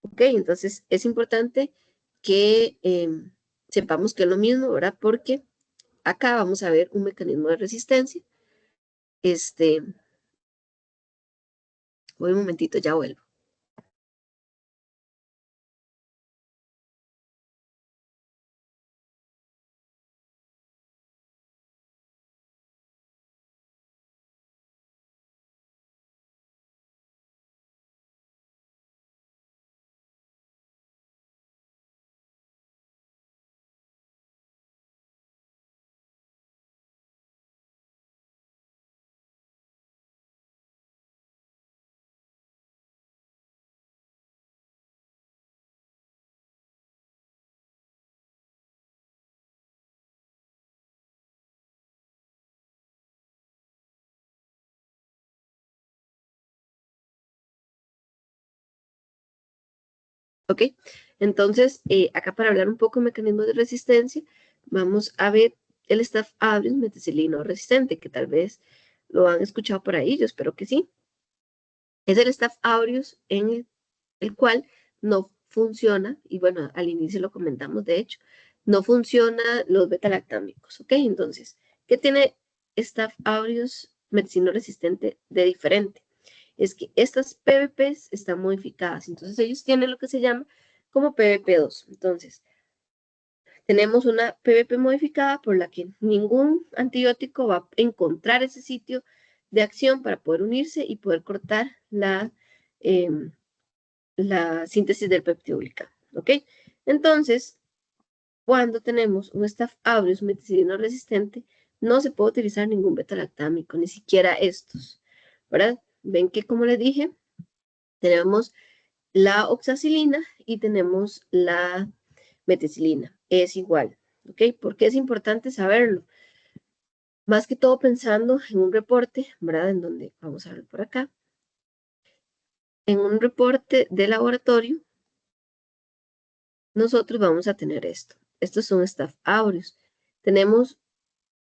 ¿Ok? Entonces es importante que sepamos que es lo mismo, ¿verdad? Porque acá vamos a ver un mecanismo de resistencia. Voy un momentito, ya vuelvo. ¿Ok? Entonces, acá para hablar un poco de mecanismos de resistencia, vamos a ver el Staph aureus meticilino resistente, que tal vez lo han escuchado por ahí, yo espero que sí. Es el Staph aureus en el cual no funciona, y bueno, al inicio lo comentamos, de hecho, no funciona los beta-lactámicos, ¿ok? Entonces, ¿qué tiene Staph aureus meticilino resistente de diferente? Es que estas PVPs están modificadas, entonces ellos tienen lo que se llama como PVP2. Entonces, tenemos una PVP modificada por la que ningún antibiótico va a encontrar ese sitio de acción para poder unirse y poder cortar eh, la síntesis del peptidoglicano, ¿ok? Entonces, cuando tenemos un Staph aureus meticilino resistente, no se puede utilizar ningún beta-lactámico, ni siquiera estos, ¿verdad? Ven que, como les dije, tenemos la oxacilina y tenemos la meticilina. Es igual, ¿ok? Porque es importante saberlo. Más que todo pensando en un reporte, ¿verdad? En donde, vamos a ver por acá, en un reporte de laboratorio, nosotros vamos a tener esto. Estos son Staph aureus. Tenemos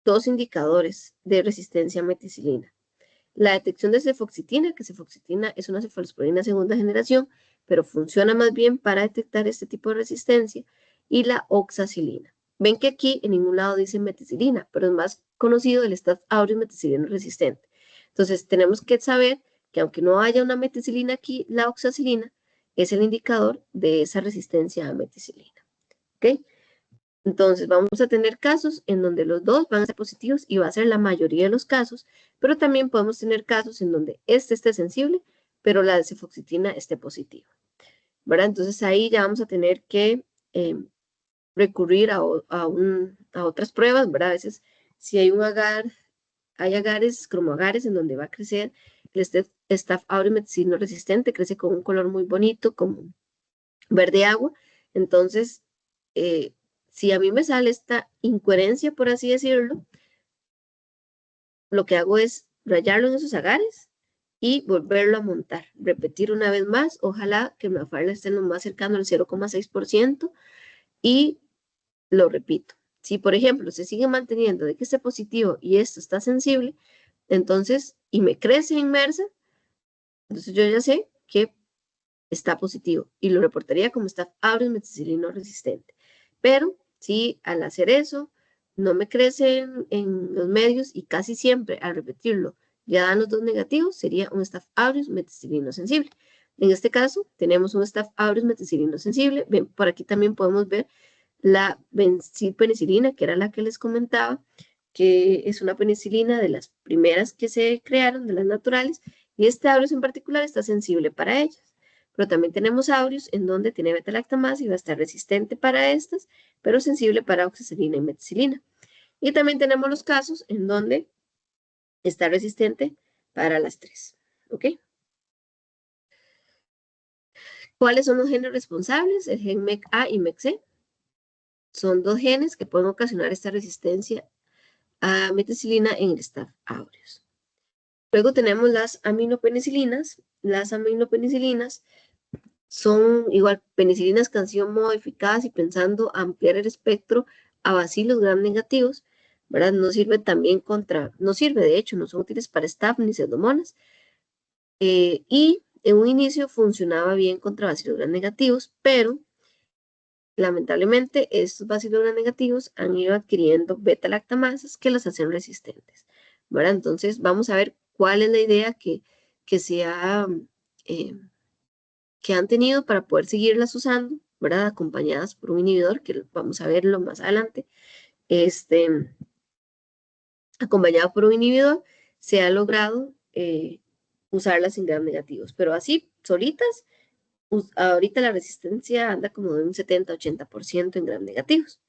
2 indicadores de resistencia a meticilina. La detección de cefoxitina, que cefoxitina es una cefalosporina segunda generación, pero funciona más bien para detectar este tipo de resistencia, y la oxacilina. Ven que aquí en ningún lado dice meticilina, pero es más conocido el Staph aureus meticilino resistente. Entonces tenemos que saber que aunque no haya una meticilina aquí, la oxacilina es el indicador de esa resistencia a meticilina. ¿Ok? Entonces vamos a tener casos en donde los dos van a ser positivos y va a ser la mayoría de los casos, pero también podemos tener casos en donde este esté sensible, pero la cefoxitina esté positiva, ¿verdad? Entonces ahí ya vamos a tener que recurrir a otras pruebas, ¿verdad? A veces si hay un agar, hay agares, cromoagares, en donde va a crecer el Staph aureus meticilino resistente, crece con un color muy bonito, como verde agua. Entonces, si a mí me sale esta incoherencia, por así decirlo, lo que hago es rayarlo en esos agares y volverlo a montar. Repetir una vez más, ojalá que mi afárla esté lo más cercano al 0,6% y lo repito. Si, por ejemplo, se sigue manteniendo de que esté positivo y esto está sensible, entonces, y me crece inmersa, entonces yo ya sé que está positivo y lo reportaría como Staph aureus meticilino resistente. Pero si al hacer eso no me crecen en los medios y casi siempre al repetirlo ya dan los dos negativos, sería un Staph aureus meticilino sensible. En este caso tenemos un Staph aureus meticilino sensible. Ven, por aquí también podemos ver la penicilina, que era la que les comentaba, que es una penicilina de las primeras que se crearon, de las naturales, y este aureus en particular está sensible para ellas. Pero también tenemos aureus en donde tiene beta-lactamasa y va a estar resistente para estas, pero sensible para oxacilina y meticilina. Y también tenemos los casos en donde está resistente para las tres. ¿Ok? ¿Cuáles son los genes responsables? El gen MEC-A y MEC-C. Son dos genes que pueden ocasionar esta resistencia a meticilina en el Staph aureus. Luego tenemos las aminopenicilinas. Las aminopenicilinas son igual penicilinas que han sido modificadas y pensando ampliar el espectro a bacilos gram negativos, ¿verdad? No sirve también no sirve, de hecho, no son útiles para Staph ni pseudomonas. Y en un inicio funcionaba bien contra bacilos gram negativos, pero lamentablemente estos bacilos gram negativos han ido adquiriendo beta-lactamasas que las hacen resistentes, ¿verdad? Entonces vamos a ver cuál es la idea que han tenido para poder seguirlas usando, ¿verdad? Acompañadas por un inhibidor, que vamos a verlo más adelante. Acompañado por un inhibidor, se ha logrado usarlas en gram negativos, pero así, solitas, ahorita la resistencia anda como de un 70-80% en gram negativos.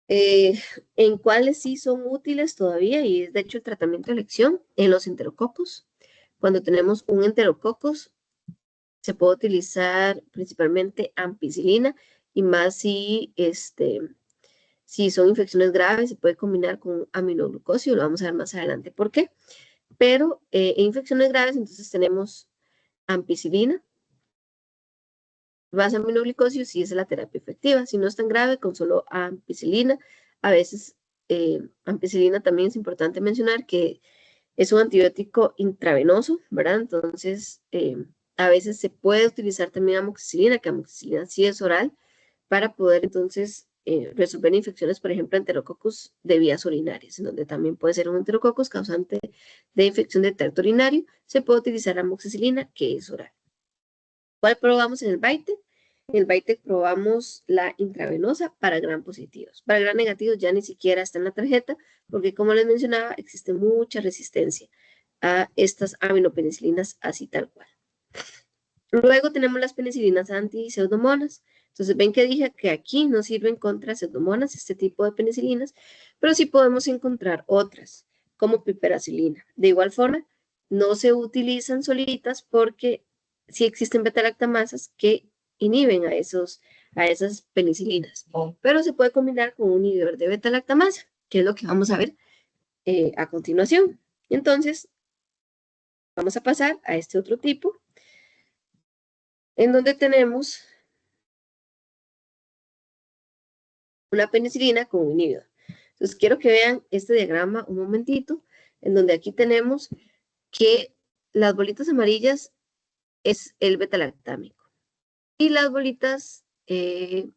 En cuáles sí son útiles todavía, y es de hecho el tratamiento de elección, en los enterococos. Cuando tenemos un enterococos, se puede utilizar principalmente ampicilina y más si son infecciones graves, se puede combinar con aminoglucosio, lo vamos a ver más adelante por qué. Pero en infecciones graves, entonces tenemos ampicilina más aminoglucosio, si es la terapia efectiva. Si no es tan grave, con solo ampicilina, a veces ampicilina también es importante mencionar que es un antibiótico intravenoso, ¿verdad? Entonces, a veces se puede utilizar también amoxicilina, que amoxicilina sí es oral, para poder entonces resolver infecciones, por ejemplo, enterococos de vías urinarias, en donde también puede ser un enterococos causante de infección del tracto urinario. Se puede utilizar amoxicilina, que es oral. ¿Cuál probamos en el BITEC? En el BITEC probamos la intravenosa para gram positivos. Para gram negativos ya ni siquiera está en la tarjeta, porque como les mencionaba, existe mucha resistencia a estas aminopenicilinas así tal cual. Luego tenemos las penicilinas anti-pseudomonas. Entonces ven que dije que aquí no sirven contra pseudomonas este tipo de penicilinas, pero sí podemos encontrar otras, como piperacilina. De igual forma, no se utilizan solitas porque sí existen beta-lactamasas que inhiben a esas penicilinas, pero se puede combinar con un inhibidor de beta-lactamasa, que es lo que vamos a ver a continuación. Entonces, vamos a pasar a este otro tipo, en donde tenemos una penicilina con un inhibidor. Entonces, quiero que vean este diagrama un momentito, en donde aquí tenemos que las bolitas amarillas es el beta-lactámico y las bolitas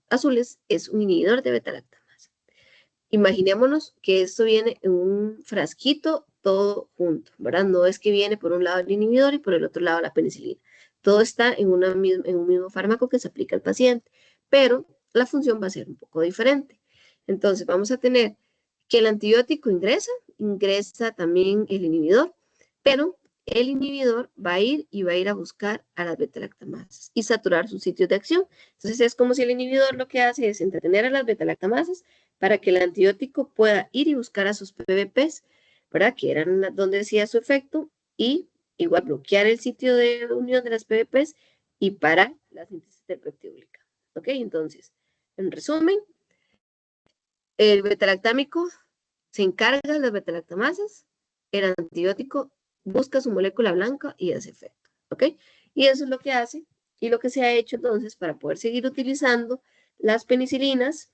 azules es un inhibidor de beta-lactamasa. Imaginémonos que esto viene en un frasquito todo junto, ¿verdad? No es que viene por un lado el inhibidor y por el otro lado la penicilina. todo está en un mismo fármaco que se aplica al paciente, pero la función va a ser un poco diferente. Entonces, vamos a tener que el antibiótico ingresa también el inhibidor, pero el inhibidor va a ir y va a ir a buscar a las beta-lactamasas y saturar sus sitios de acción. Entonces, es como si el inhibidor lo que hace es entretener a las beta-lactamasas para que el antibiótico pueda ir y buscar a sus PBPs, ¿verdad? Que eran donde decía su efecto, y igual bloquear el sitio de unión de las PBPs y parar la síntesis del peptidoglicano. ¿Ok? Entonces, en resumen, el betalactámico se encarga de las betalactamasas, el antibiótico busca su molécula blanca y hace efecto. ¿Ok? Y eso es lo que hace y lo que se ha hecho entonces para poder seguir utilizando las penicilinas,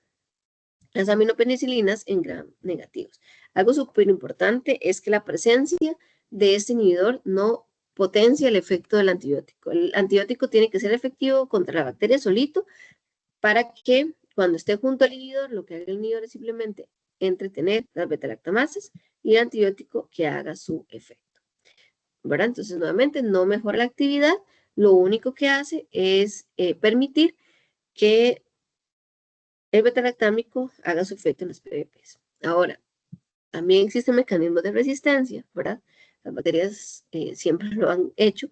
las aminopenicilinas en gram negativos. Algo súper importante es que la presencia de este inhibidor no potencia el efecto del antibiótico. El antibiótico tiene que ser efectivo contra la bacteria solito para que cuando esté junto al inhibidor, lo que haga el inhibidor es simplemente entretener las betalactamasas y el antibiótico que haga su efecto, ¿verdad? Entonces, nuevamente, no mejora la actividad, lo único que hace es permitir que el betalactámico haga su efecto en las PBPs. Ahora, también existen mecanismos de resistencia, ¿verdad? Las bacterias siempre lo han hecho.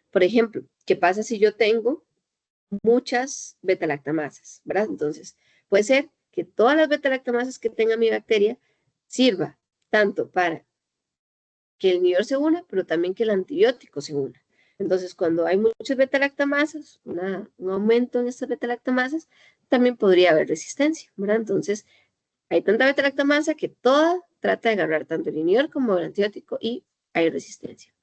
Por ejemplo, ¿qué pasa si yo tengo muchas betalactamasas, ¿verdad? Entonces, puede ser que todas las betalactamasas que tenga mi bacteria sirva tanto para que el inhibidor se una, pero también que el antibiótico se una. Entonces, cuando hay muchas betalactamasas, un aumento en estas betalactamasas, también podría haber resistencia, ¿verdad? Entonces, hay tanta betalactamasa que toda trata de agarrar tanto el inhibidor como el antibiótico y hay resistencia.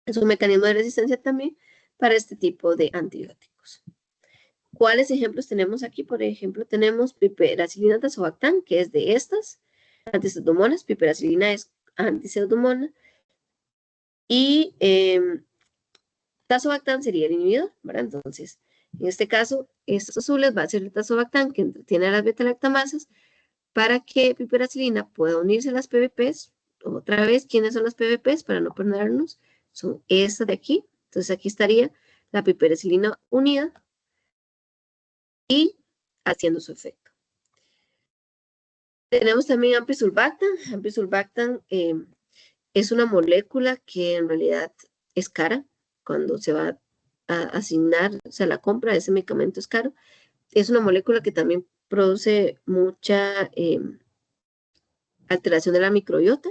Es un mecanismo de resistencia también para este tipo de antibióticos. ¿Cuáles ejemplos tenemos aquí? Por ejemplo, tenemos piperacilina tazobactam, que es de estas antipseudomonas. Piperacilina es antipseudomona y tazobactam sería el inhibidor, ¿verdad? Entonces, en este caso, estos azules va a ser el tazobactam que entretiene a las beta-lactamasas para que piperacilina pueda unirse a las PBPs. Otra vez, ¿quiénes son las PBPs? Para no perdernos, son estas de aquí. Entonces, aquí estaría la piperacilina unida y haciendo su efecto. Tenemos también ampisulbactam. Ampisulbactam es una molécula que en realidad es cara cuando se va a asignar, o sea, la compra de ese medicamento es caro. Es una molécula que también produce mucha alteración de la microbiota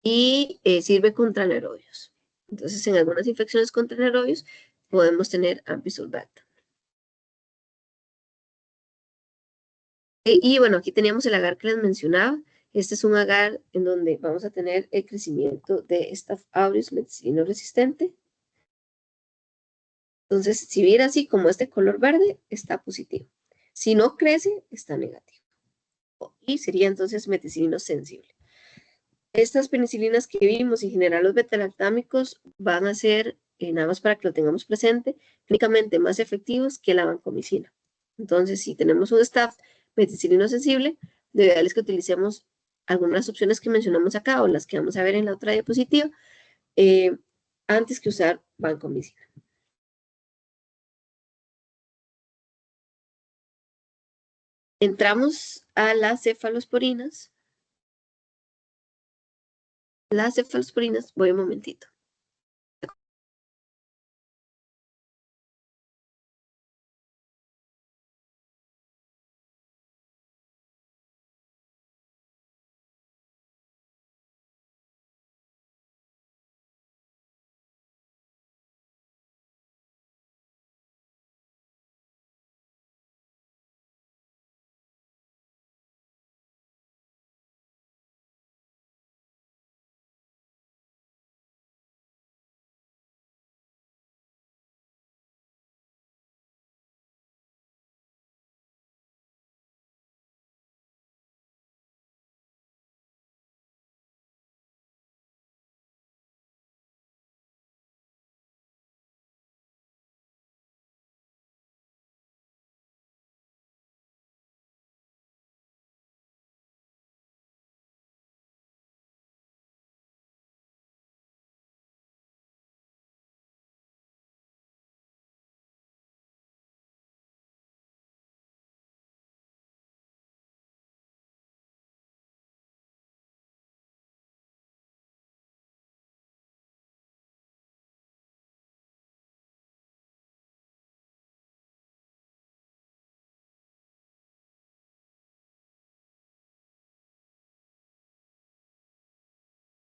y sirve contra anaerobios. Entonces, en algunas infecciones contra anaerobios podemos tener ampisulbactam. Y bueno, aquí teníamos el agar que les mencionaba. Este es un agar en donde vamos a tener el crecimiento de Staph aureus meticilino resistente. Entonces, si viera así como este color verde, está positivo. Si no crece, está negativo. Y sería entonces meticilino sensible. Estas penicilinas que vimos, en general los betalactámicos, van a ser, nada más para que lo tengamos presente, clínicamente más efectivos que la vancomicina. Entonces, si tenemos un staff meticilino sensible, lo ideal es que utilicemos algunas opciones que mencionamos acá o las que vamos a ver en la otra diapositiva, antes que usar vancomicina. Entramos a las cefalosporinas. Las cefalosporinas, voy un momentito.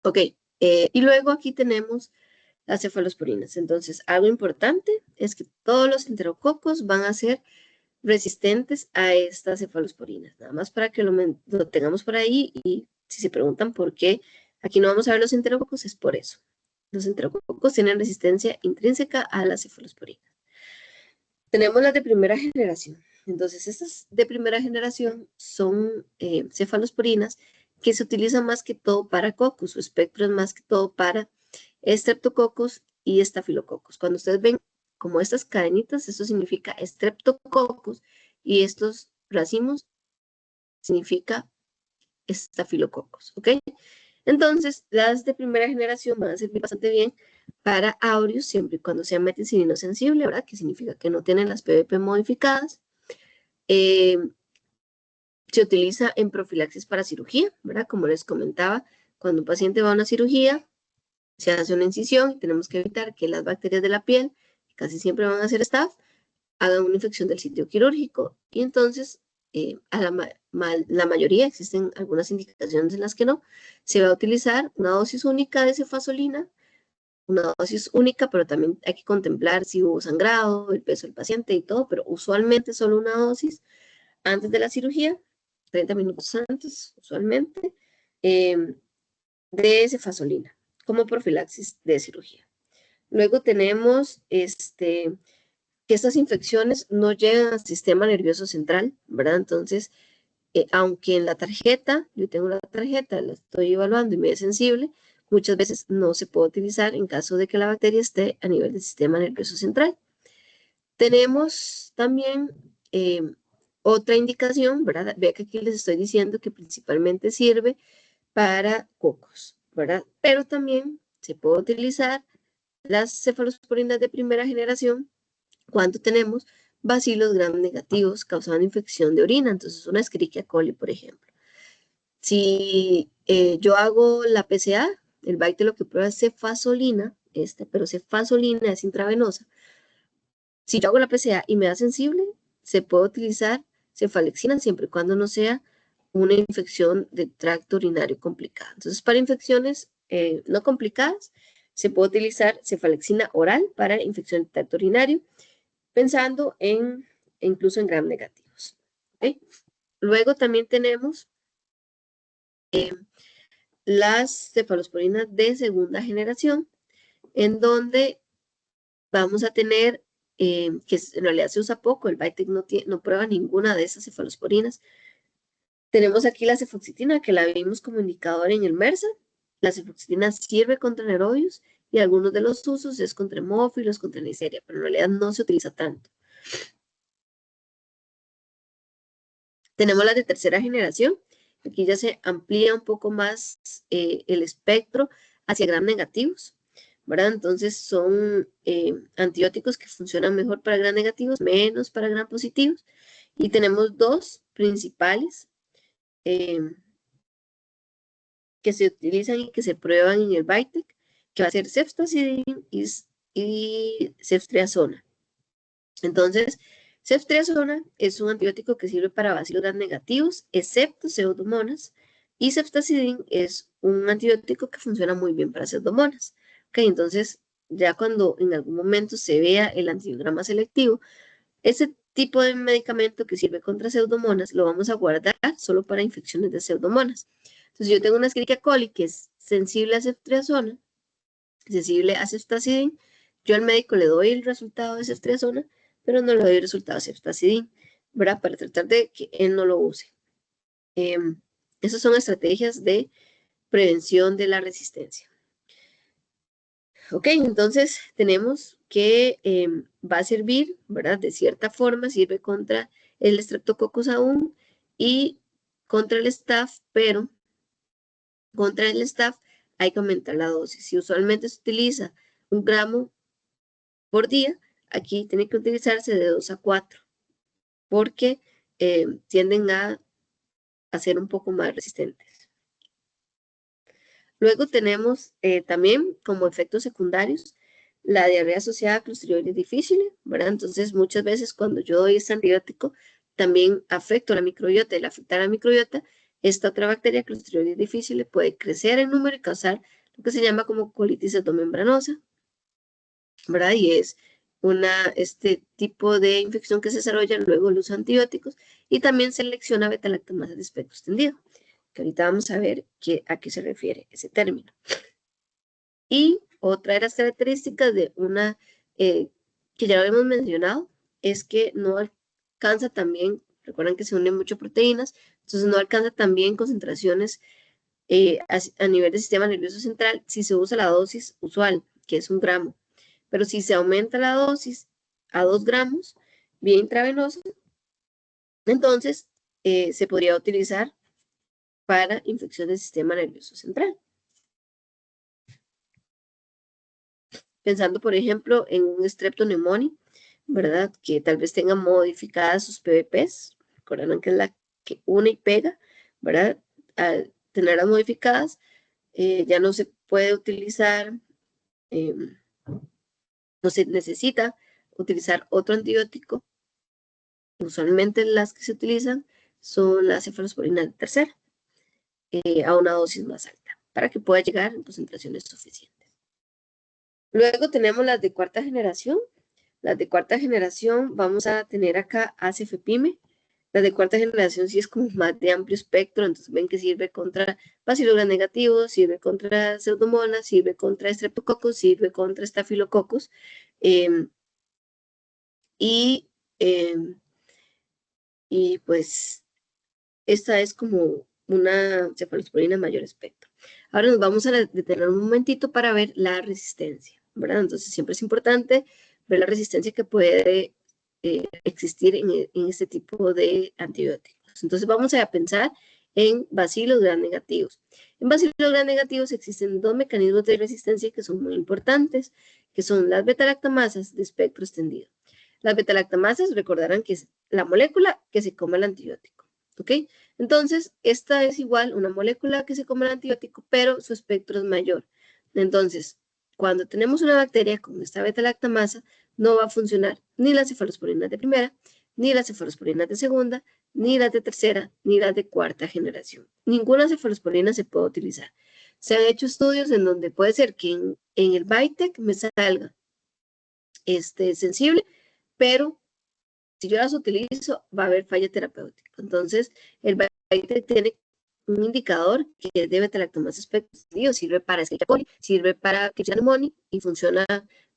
Ok, y luego aquí tenemos las cefalosporinas. Entonces, algo importante es que todos los enterococos van a ser resistentes a estas cefalosporinas. Nada más para que lo tengamos por ahí, y si se preguntan por qué aquí no vamos a ver los enterococos, es por eso. Los enterococos tienen resistencia intrínseca a las cefalosporinas. Tenemos las de primera generación. Entonces, estas de primera generación son cefalosporinas que se utilizan más que todo para cocos. Su espectro es más que todo para Streptococcus y Staphylococcus. Cuando ustedes ven como estas cadenitas, eso significa Streptococcus, y estos racimos significa Staphylococcus, ¿ok? Entonces, las de primera generación van a servir bastante bien para aureus, siempre y cuando sea meticilino sensible, ¿verdad? Que significa que no tienen las PVP modificadas. Se utiliza en profilaxis para cirugía, ¿verdad? Como les comentaba, cuando un paciente va a una cirugía, se hace una incisión y tenemos que evitar que las bacterias de la piel, que casi siempre van a ser staph, hagan una infección del sitio quirúrgico. Y entonces, a la mayoría, existen algunas indicaciones en las que no, se va a utilizar una dosis única de cefazolina, una dosis única, pero también hay que contemplar si hubo sangrado, el peso del paciente y todo, pero usualmente solo una dosis antes de la cirugía, 30 minutos antes, usualmente, de cefazolina, como profilaxis de cirugía. Luego tenemos que estas infecciones no llegan al sistema nervioso central, ¿verdad? Entonces, aunque en la tarjeta, yo tengo la tarjeta, la estoy evaluando y me es sensible, muchas veces no se puede utilizar en caso de que la bacteria esté a nivel del sistema nervioso central. Tenemos también otra indicación, ¿verdad? Vea que aquí les estoy diciendo que principalmente sirve para cocos, ¿verdad? Pero también se puede utilizar las cefalosporinas de primera generación cuando tenemos bacilos gram negativos causando infección de orina, entonces una Escherichia coli, por ejemplo. Si yo hago la PCA, el BAIT lo que prueba es cefazolina, pero cefazolina es intravenosa. Si yo hago la PCA y me da sensible, se puede utilizar cefalexina siempre y cuando no sea una infección de tracto urinario complicada. Entonces, para infecciones no complicadas, se puede utilizar cefalexina oral para infección de tracto urinario, pensando incluso en gram negativos. ¿Okay? Luego también tenemos las cefalosporinas de segunda generación, en donde vamos a tener, que en realidad se usa poco, el Vytec no prueba ninguna de esas cefalosporinas. Tenemos aquí la cefoxitina, que la vimos como indicador en el MRSA. La cefoxitina sirve contra neroides y algunos de los usos es contra hemófilos, contra Neisseria, pero en realidad no se utiliza tanto. Tenemos las de tercera generación. Aquí ya se amplía un poco más el espectro hacia gram negativos, ¿verdad? Entonces son antibióticos que funcionan mejor para gram negativos, menos para gram positivos. Y tenemos dos principales que se utilizan y que se prueban en el Vytec, que va a ser ceftazidime y ceftriaxona. Entonces, ceftriaxona es un antibiótico que sirve para bacilos gram negativos, excepto pseudomonas, y ceftazidime es un antibiótico que funciona muy bien para pseudomonas. Okay, entonces, ya cuando en algún momento se vea el antibiograma selectivo, ese tipo de medicamento que sirve contra pseudomonas lo vamos a guardar solo para infecciones de pseudomonas. Entonces, yo tengo una Escherichia coli que es sensible a ceftriaxona, sensible a ceftazidime. Yo al médico le doy el resultado de ceftriaxona, pero no le doy el resultado de ceftazidime, ¿verdad? Para tratar de que él no lo use. Esas son estrategias de prevención de la resistencia. Ok, entonces tenemos que va a servir, ¿verdad? De cierta forma, sirve contra el Streptococcus aún y contra el staph, pero contra el staph hay que aumentar la dosis. Si usualmente se utiliza 1 gramo por día, aquí tiene que utilizarse de 2 a 4, porque tienden a ser un poco más resistentes. Luego tenemos también como efectos secundarios la diarrea asociada a clostridioides difficile, ¿verdad? Entonces, muchas veces cuando yo doy este antibiótico, también afecto a la microbiota. El afectar a la microbiota esta otra bacteria, Clostridium difficile, puede crecer en número y causar lo que se llama como colitis endomembranosa, ¿verdad? Y es este tipo de infección que se desarrolla luego del uso de antibióticos y también selecciona beta-lactamasa de espectro extendido, que ahorita vamos a ver a qué se refiere ese término. Y otra de las características de una que ya lo hemos mencionado es que no alcanza también, recuerden que se unen mucho proteínas, entonces no alcanza también concentraciones a nivel del sistema nervioso central si se usa la dosis usual, que es 1 gramo. Pero si se aumenta la dosis a 2 gramos, vía intravenosa, entonces se podría utilizar para infección del sistema nervioso central. Pensando, por ejemplo, en un Streptoneumoniae, ¿verdad? Que tal vez tenga modificadas sus PVPs. Recordarán que es la que une y pega, ¿verdad? Al tenerlas modificadas, ya no se puede utilizar, no se necesita utilizar otro antibiótico. Usualmente las que se utilizan son las cefalosporinas de tercera, a una dosis más alta, para que pueda llegar en concentraciones suficientes. Luego tenemos las de cuarta generación. Las de cuarta generación vamos a tener acá acefepime. Las de cuarta generación sí es como más de amplio espectro, entonces ven que sirve contra Bacillus gram-negativos, sirve contra Pseudomonas, sirve contra Streptococcus, sirve contra Staphylococcus. Y pues esta es como una cefalosporina de mayor espectro. Ahora nos vamos a detener un momentito para ver la resistencia, ¿verdad? Entonces siempre es importante ver la resistencia que puede existir en este tipo de antibióticos. Entonces vamos a pensar en bacilos gram-negativos. En bacilos gram-negativos existen 2 mecanismos de resistencia que son muy importantes, que son las beta-lactamasas de espectro extendido. Las beta-lactamasas recordarán que es la molécula que se come el antibiótico, ¿ok? Entonces, esta es igual una molécula que se come el antibiótico, pero su espectro es mayor. Entonces, cuando tenemos una bacteria con esta beta-lactamasa, no va a funcionar ni las cefalosporinas de primera, ni las cefalosporinas de segunda, ni las de tercera, ni las de cuarta generación. Ninguna cefalosporina se puede utilizar. Se han hecho estudios en donde puede ser que en el VITEC me salga sensible, pero si yo las utilizo, va a haber falla terapéutica. Entonces, el VITEC tiene un indicador que es de beta-lactamasa espectro, sirve para Escherichia coli, sirve para Klebsiella pneumoniae y funciona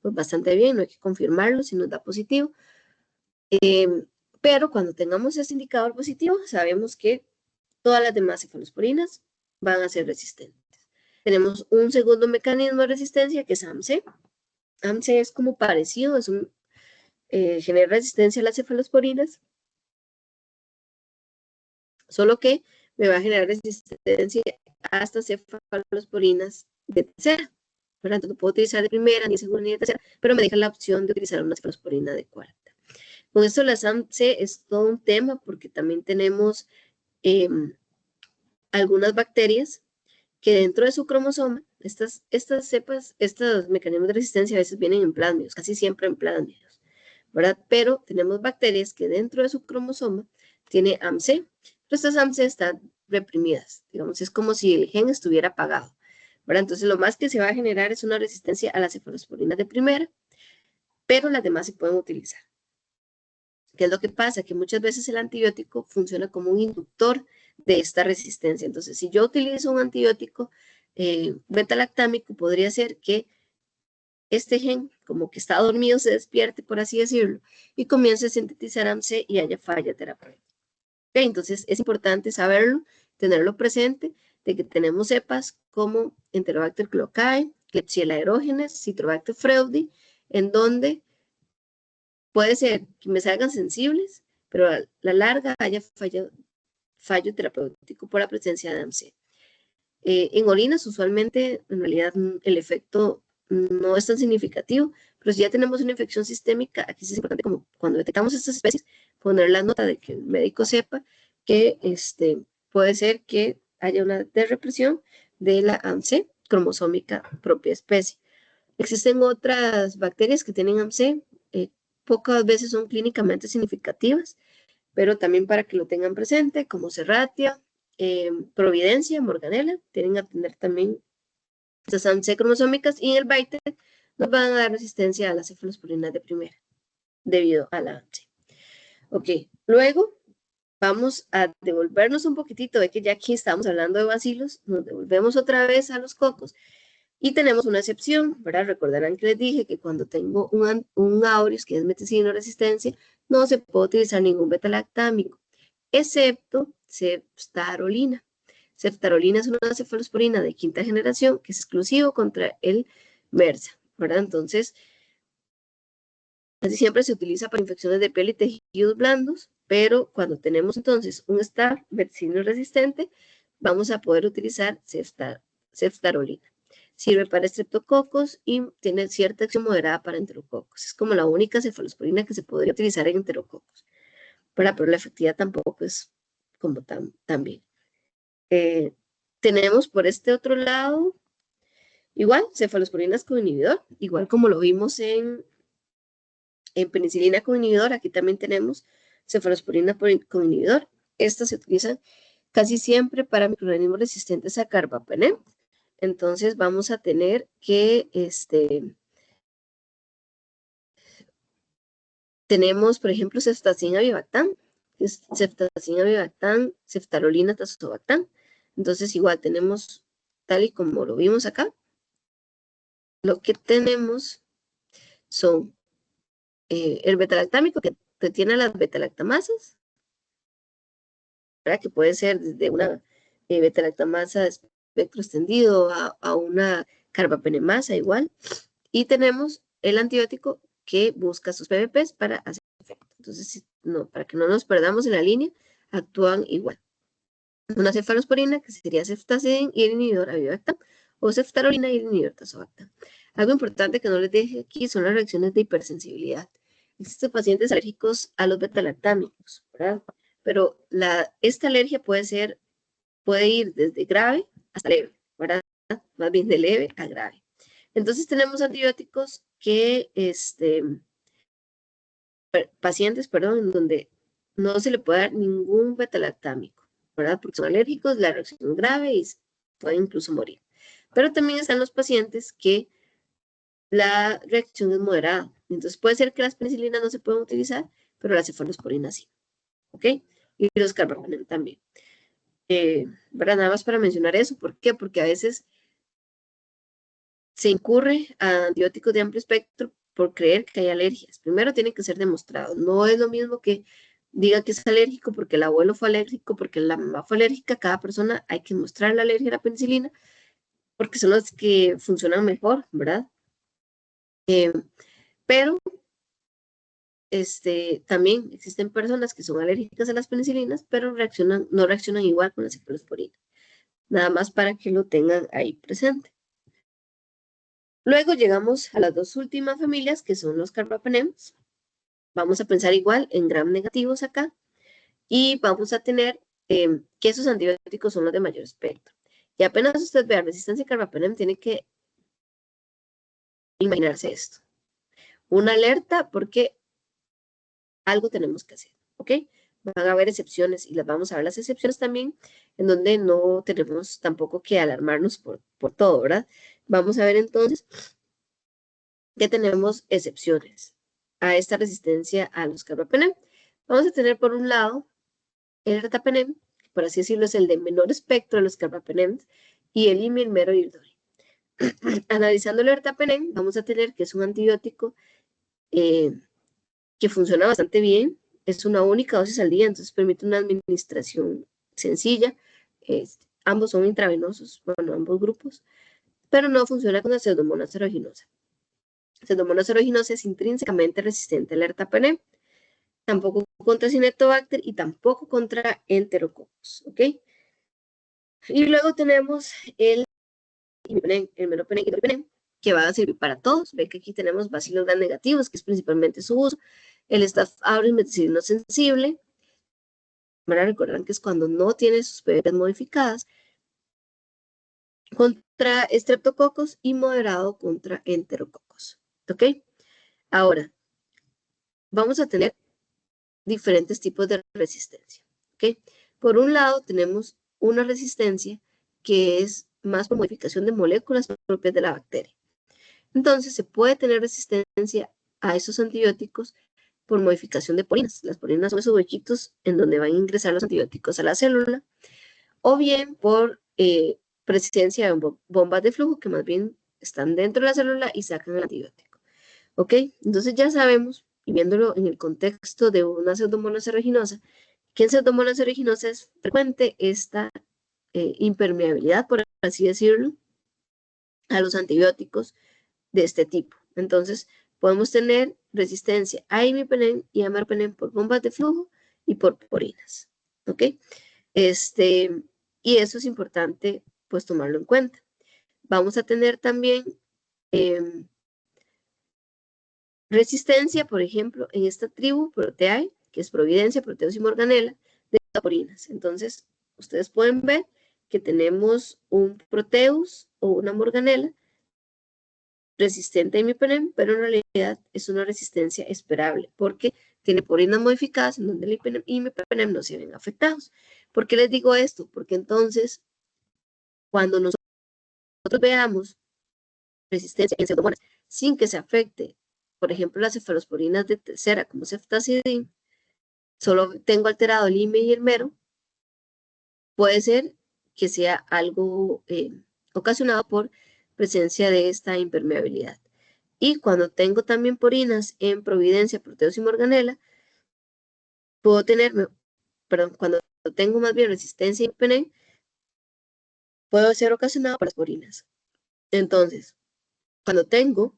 pues, bastante bien, no hay que confirmarlo si nos da positivo. Pero cuando tengamos ese indicador positivo, sabemos que todas las demás cefalosporinas van a ser resistentes. Tenemos un segundo mecanismo de resistencia que es AMC. AMC es como parecido, es genera resistencia a las cefalosporinas, solo que me va a generar resistencia a estas cefalosporinas de tercera. Por lo tanto, no puedo utilizar de primera, ni de segunda, ni de tercera, pero me deja la opción de utilizar una cefalosporina de cuarta. Con esto la AMC es todo un tema porque también tenemos algunas bacterias que dentro de su cromosoma, estas cepas, estos mecanismos de resistencia a veces vienen en plásmidos, casi siempre en plásmidos, ¿verdad? Pero tenemos bacterias que dentro de su cromosoma tiene AMC, pero estas AMC están reprimidas, digamos, es como si el gen estuviera apagado, ¿verdad? Entonces lo más que se va a generar es una resistencia a las cefalosporinas de primera, pero las demás se pueden utilizar. ¿Qué es lo que pasa? Que muchas veces el antibiótico funciona como un inductor de esta resistencia. Entonces, si yo utilizo un antibiótico beta-lactámico, podría ser que este gen, como que está dormido, se despierte, por así decirlo, y comience a sintetizar AMC y haya falla terapéutica. Okay, entonces, es importante saberlo, tenerlo presente, de que tenemos cepas como Enterobacter cloacae, Klebsiella aerogenes, Citrobacter freudi, en donde puede ser que me salgan sensibles, pero a la larga haya fallo terapéutico por la presencia de AMC. En orinas, usualmente, en realidad, el efecto no es tan significativo, pero si ya tenemos una infección sistémica, aquí sí es importante, como cuando detectamos estas especies, poner la nota de que el médico sepa que puede ser que haya una desrepresión de la AMC cromosómica propia especie. Existen otras bacterias que tienen AMC, pocas veces son clínicamente significativas, pero también para que lo tengan presente, como Serratia, Providencia, Morganella, tienen a tener también estas C cromosómicas, y en el Biter nos van a dar resistencia a las cefalosporinas de primera, debido a la C. Ok, luego vamos a devolvernos un poquitito, de que ya aquí estamos hablando de bacilos, nos devolvemos otra vez a los cocos, y tenemos una excepción, ¿verdad? Recordarán que les dije que cuando tengo un aureus, que es meticilino resistencia, no se puede utilizar ningún beta-lactámico, excepto ceftarolina. Ceftarolina es una cefalosporina de quinta generación que es exclusivo contra el MRSA, ¿verdad? Entonces, casi siempre se utiliza para infecciones de piel y tejidos blandos, pero cuando tenemos entonces un Staph meticilino resistente, vamos a poder utilizar ceftarolina. Sirve para estreptococos y tiene cierta acción moderada para enterococos. Es como la única cefalosporina que se podría utilizar en enterococos, pero la efectividad tampoco es como tan bien. Tenemos por este otro lado, igual, cefalosporinas con inhibidor, igual como lo vimos en penicilina con inhibidor, aquí también tenemos cefalosporina con inhibidor. Estas se utilizan casi siempre para microorganismos resistentes a carbapenem. Entonces vamos a tener que, tenemos, por ejemplo, ceftazina avibactam, ceftazina avibactam, ceftarolina tazobactam. Entonces igual tenemos, tal y como lo vimos acá, lo que tenemos son el betalactámico que tiene las betalactamasas, ¿verdad? Que puede ser desde una betalactamasa de espectro extendido a una carbapenemasa igual. Y tenemos el antibiótico que busca sus PBPs para hacer efecto. Entonces, no, para que no nos perdamos en la línea, actúan igual. Una cefalosporina, que sería ceftazidin, y el inhibidor avibactam, o ceftarolina y el inhibidor tazobactam. Algo importante que no les deje aquí son las reacciones de hipersensibilidad. Existen pacientes alérgicos a los betalactámicos, ¿verdad? Pero esta alergia puede ir desde grave hasta leve, ¿verdad? Más bien de leve a grave. Entonces tenemos antibióticos que, pacientes, perdón, en donde no se le puede dar ningún betalactámico, ¿verdad? Porque son alérgicos, la reacción es grave y pueden incluso morir. Pero también están los pacientes que la reacción es moderada. Entonces puede ser que las penicilinas no se puedan utilizar, pero las cefalosporinas sí, ¿ok? Y los carbapenem también. ¿Verdad? Nada más para mencionar eso. ¿Por qué? Porque a veces se incurre a antibióticos de amplio espectro por creer que hay alergias. Primero tiene que ser demostrado. No es lo mismo que diga que es alérgico porque el abuelo fue alérgico, porque la mamá fue alérgica. Cada persona hay que mostrar la alergia a la penicilina porque son los que funcionan mejor, ¿verdad? Pero también existen personas que son alérgicas a las penicilinas, pero no reaccionan igual con la cefalosporina. Nada más para que lo tengan ahí presente. Luego llegamos a las dos últimas familias, que son los carbapenems. Vamos a pensar igual en gram negativos acá. Y vamos a tener que esos antibióticos son los de mayor espectro. Y apenas usted vea resistencia a carbapenem, tiene que imaginarse esto. Una alerta porque algo tenemos que hacer, ¿ok? Van a haber excepciones y las vamos a ver las excepciones también, en donde no tenemos tampoco que alarmarnos por todo, ¿verdad? Vamos a ver entonces que tenemos excepciones a esta resistencia a los carbapenem. Vamos a tener por un lado el ertapenem, que por así decirlo es el de menor espectro de los carbapenems, y el imilmero irdori. Analizando el ertapenem, vamos a tener que es un antibiótico que funciona bastante bien, es una única dosis al día, entonces permite una administración sencilla. Ambos son intravenosos, bueno, ambos grupos, pero no funciona con la Pseudomonas aeruginosa. Pseudomonas aeruginosa es intrínsecamente resistente al ertapenem, tampoco contra Cinetobacter y tampoco contra enterococos, ¿ok? Y luego tenemos el meropenem y dolipenem, que va a servir para todos. Ve que aquí tenemos bacilos gram negativos, que es principalmente su uso. El Staph aureus meticilino sensible, van a recordar que es cuando no tiene sus PBPs modificadas, contra estreptococos y moderado contra enterococos, ¿ok? Ahora, vamos a tener diferentes tipos de resistencia, ¿ok? Por un lado, tenemos una resistencia que es más por modificación de moléculas propias de la bacteria. Entonces, se puede tener resistencia a esos antibióticos por modificación de porinas. Las porinas son esos huequitos en donde van a ingresar los antibióticos a la célula, o bien por presencia de bombas de flujo que más bien están dentro de la célula y sacan el antibiótico. ¿Ok? Entonces ya sabemos, y viéndolo en el contexto de una pseudomonas aeruginosa, que en pseudomonas aeruginosa es frecuente esta impermeabilidad, por así decirlo, a los antibióticos de este tipo. Entonces, podemos tener resistencia a imipenem y a meropenem por bombas de flujo y por porinas. ¿Ok? Y eso es importante, pues, tomarlo en cuenta. Vamos a tener también resistencia, por ejemplo, en esta tribu Proteae, que es Providencia, Proteus y Morganella, de porinas. Entonces, ustedes pueden ver que tenemos un Proteus o una Morganella resistente a imipenem, pero en realidad es una resistencia esperable, porque tiene porinas modificadas en donde el imipenem no se ven afectados. ¿Por qué les digo esto? Porque entonces, cuando nosotros veamos resistencia en pseudomonas sin que se afecte, por ejemplo, las cefalosporinas de tercera, como ceftazidin, solo tengo alterado el IME y el mero, puede ser que sea algo ocasionado por presencia de esta impermeabilidad. Y cuando tengo también porinas en Providencia, Proteus y Morganella, puedo tener, perdón, cuando tengo más bien resistencia a imipenem, puede ser ocasionado por las porinas. Entonces, cuando tengo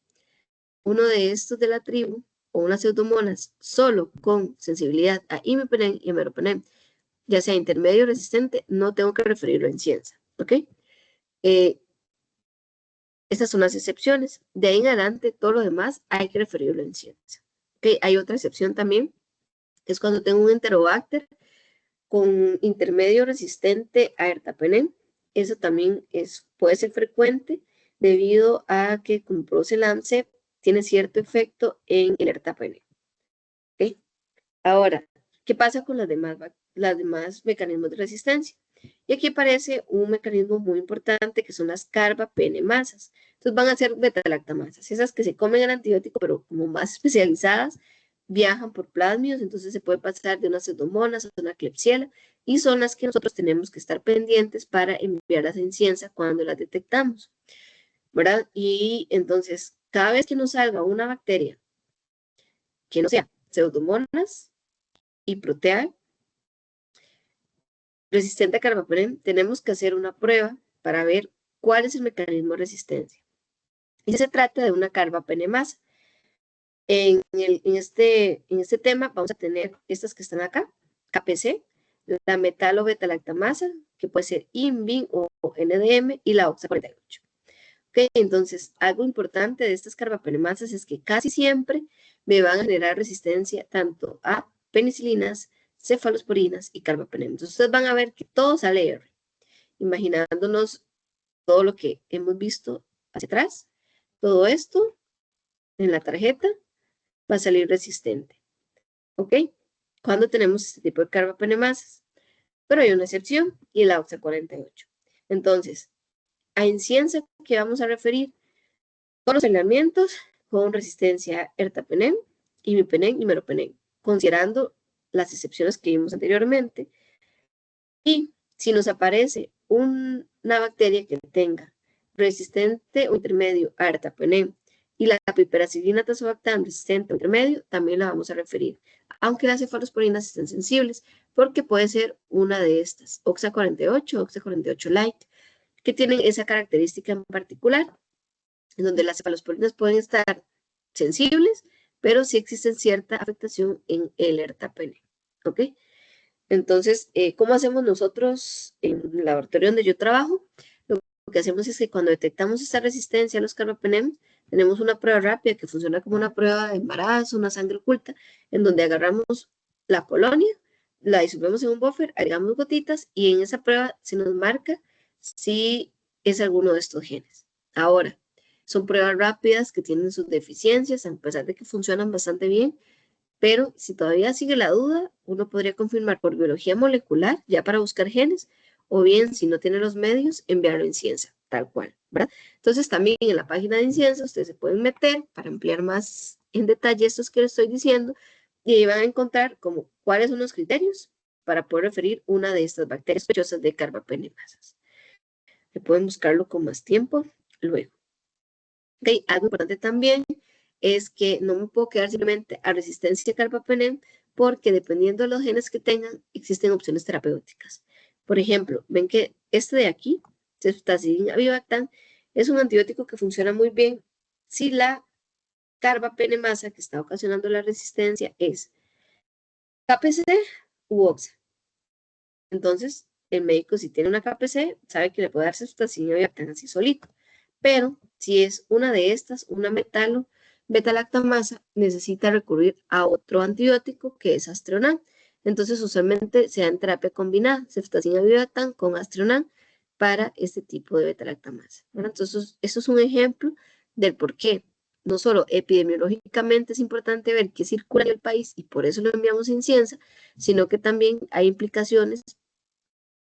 uno de estos de la tribu o unas pseudomonas solo con sensibilidad a imipenem y meropenem, ya sea intermedio o resistente, no tengo que referirlo en ciencia, ¿ok? Estas son las excepciones. De ahí en adelante, todo lo demás hay que referirlo en ciencia. ¿Ok? Hay otra excepción también, que es cuando tengo un enterobacter con intermedio resistente a ertapenem. Eso también puede ser frecuente debido a que, como produce el AMSEP, tiene cierto efecto en el ertapenem. ¿Okay? Ahora, ¿qué pasa con las demás mecanismos de resistencia? Y aquí aparece un mecanismo muy importante que son las carbapenemasas. Entonces van a ser beta-lactamasas, esas que se comen el antibiótico, pero como más especializadas, viajan por plasmios, entonces se puede pasar de una pseudomonas a una klebsiella, y son las que nosotros tenemos que estar pendientes para enviarlas en ciencia cuando las detectamos, ¿verdad? Y entonces, cada vez que nos salga una bacteria que no sea pseudomonas y proteae resistente a carbapenem, tenemos que hacer una prueba para ver cuál es el mecanismo de resistencia. Y se trata de una carbapenemasa. En este tema vamos a tener estas que están acá, KPC, la metalo beta-lactamasa, que puede ser INVIN o NDM, y la OXA48. Okay, entonces, algo importante de estas carbapenemasas es que casi siempre me van a generar resistencia tanto a penicilinas, cefalosporinas y carbapenem. Entonces, ustedes van a ver que todo sale R, imaginándonos todo lo que hemos visto hacia atrás. Todo esto en la tarjeta va a salir resistente. ¿Ok? Cuando tenemos este tipo de carbapenemasas. Pero hay una excepción y la OXA48. Entonces, en ciencia que vamos a referir todos los elementos con resistencia a ertapenem, imipenem y meropenem, considerando las excepciones que vimos anteriormente. Y si nos aparece una bacteria que tenga resistente o intermedio a ertapenem y la piperacillina tazobactam resistente o intermedio, también la vamos a referir, aunque las cefalosporinas estén sensibles, porque puede ser una de estas, OXA48 o OXA48 light, que tienen esa característica en particular, en donde las cefalosporinas pueden estar sensibles, pero sí existe cierta afectación en el ertapenem, ¿ok? Entonces, ¿cómo hacemos nosotros en el laboratorio donde yo trabajo? Lo que hacemos es que cuando detectamos esta resistencia a los carbapenem, tenemos una prueba rápida que funciona como una prueba de embarazo, una sangre oculta, en donde agarramos la colonia, la disolvemos en un buffer, agregamos gotitas y en esa prueba se nos marca si es alguno de estos genes. Ahora, son pruebas rápidas que tienen sus deficiencias, a pesar de que funcionan bastante bien, pero si todavía sigue la duda, uno podría confirmar por biología molecular, ya para buscar genes, o bien, si no tiene los medios, enviarlo en Inciensa, tal cual, ¿verdad? Entonces, también en la página de Inciensa, ustedes se pueden meter para ampliar más en detalle estos que les estoy diciendo, y ahí van a encontrar como cuáles son los criterios para poder referir una de estas bacterias sospechosas de carbapenemasas. Le pueden buscarlo con más tiempo luego. Okay, algo importante también es que no me puedo quedar simplemente a resistencia a carbapenem, porque dependiendo de los genes que tengan, existen opciones terapéuticas. Por ejemplo, ven que este de aquí, ceftazidime avibactam, es un antibiótico que funciona muy bien si la carbapenemasa que está ocasionando la resistencia es KPC u OXA. Entonces, el médico, si tiene una KPC, sabe que le puede dar ceftazidime avibactam así solito. Pero si es una de estas, una beta-lactamasa, necesita recurrir a otro antibiótico que es Astreonam. Entonces, usualmente se da en terapia combinada, ceftazidime avibactam con Astreonam para este tipo de beta-lactamasa. Entonces, eso es un ejemplo del por qué. No solo epidemiológicamente es importante ver qué circula en el país y por eso lo enviamos en Inciensa, sino que también hay implicaciones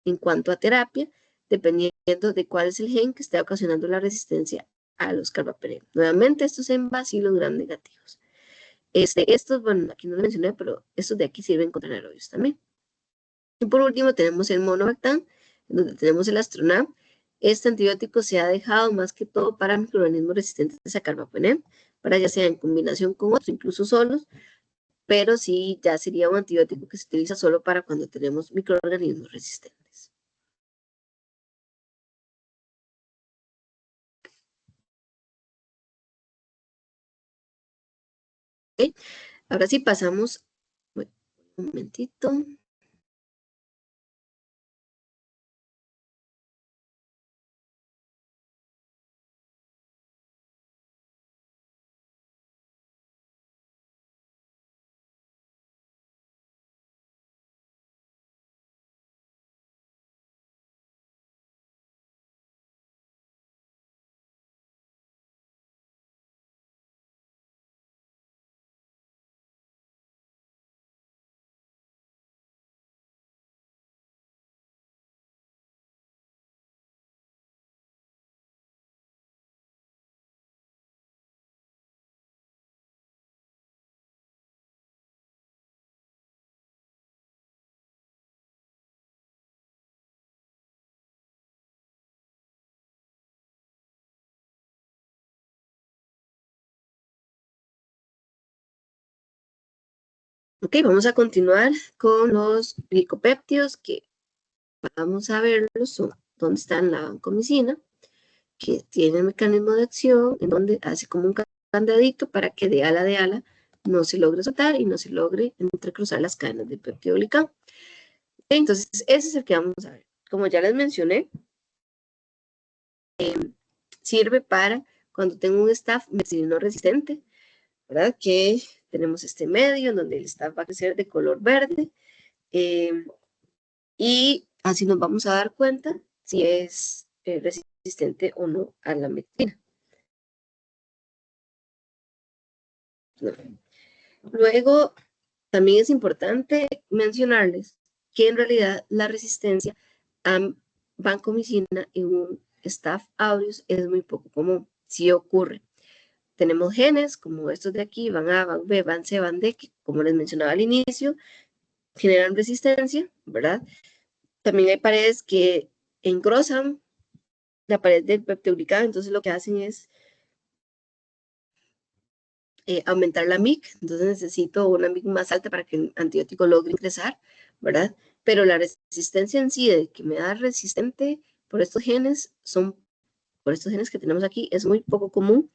en cuanto a terapia, dependiendo de cuál es el gen que esté ocasionando la resistencia a los carbapenem. Nuevamente, estos en bacilos gram negativos. Estos, bueno, aquí no lo mencioné, pero estos de aquí sirven contra anaerobios también. Y por último tenemos el monobactam, donde tenemos el Astronam. Este antibiótico se ha dejado más que todo para microorganismos resistentes a carbapenem, para ya sea en combinación con otros, incluso solos, pero sí ya sería un antibiótico que se utiliza solo para cuando tenemos microorganismos resistentes. ¿Okay? Ahora sí pasamos, un momentito. Ok, vamos a continuar con los glicopéptidos, que vamos a verlos, son donde están la vancomicina, que tiene el mecanismo de acción, en donde hace como un candadito para que de ala no se logre soltar y no se logre entrecruzar las cadenas del peptidoglicano. Entonces, ese es el que vamos a ver. Como ya les mencioné, sirve para cuando tengo un staph methicilino resistente, ¿verdad? Que tenemos este medio en donde el staph va a crecer de color verde, y así nos vamos a dar cuenta si es resistente o no a la meticilina. No. Luego, también es importante mencionarles que en realidad la resistencia a vancomicina en un Staph aureus es muy poco común. Sí ocurre. Tenemos genes como estos de aquí, van A, van B, van C, van D, que como les mencionaba al inicio, generan resistencia, ¿verdad? También hay paredes que engrosan la pared del peptidoglicano, entonces lo que hacen es aumentar la MIC, entonces necesito una MIC más alta para que el antibiótico logre ingresar, ¿verdad? Pero la resistencia en sí, de que me da resistente por estos genes, por estos genes que tenemos aquí, es muy poco común,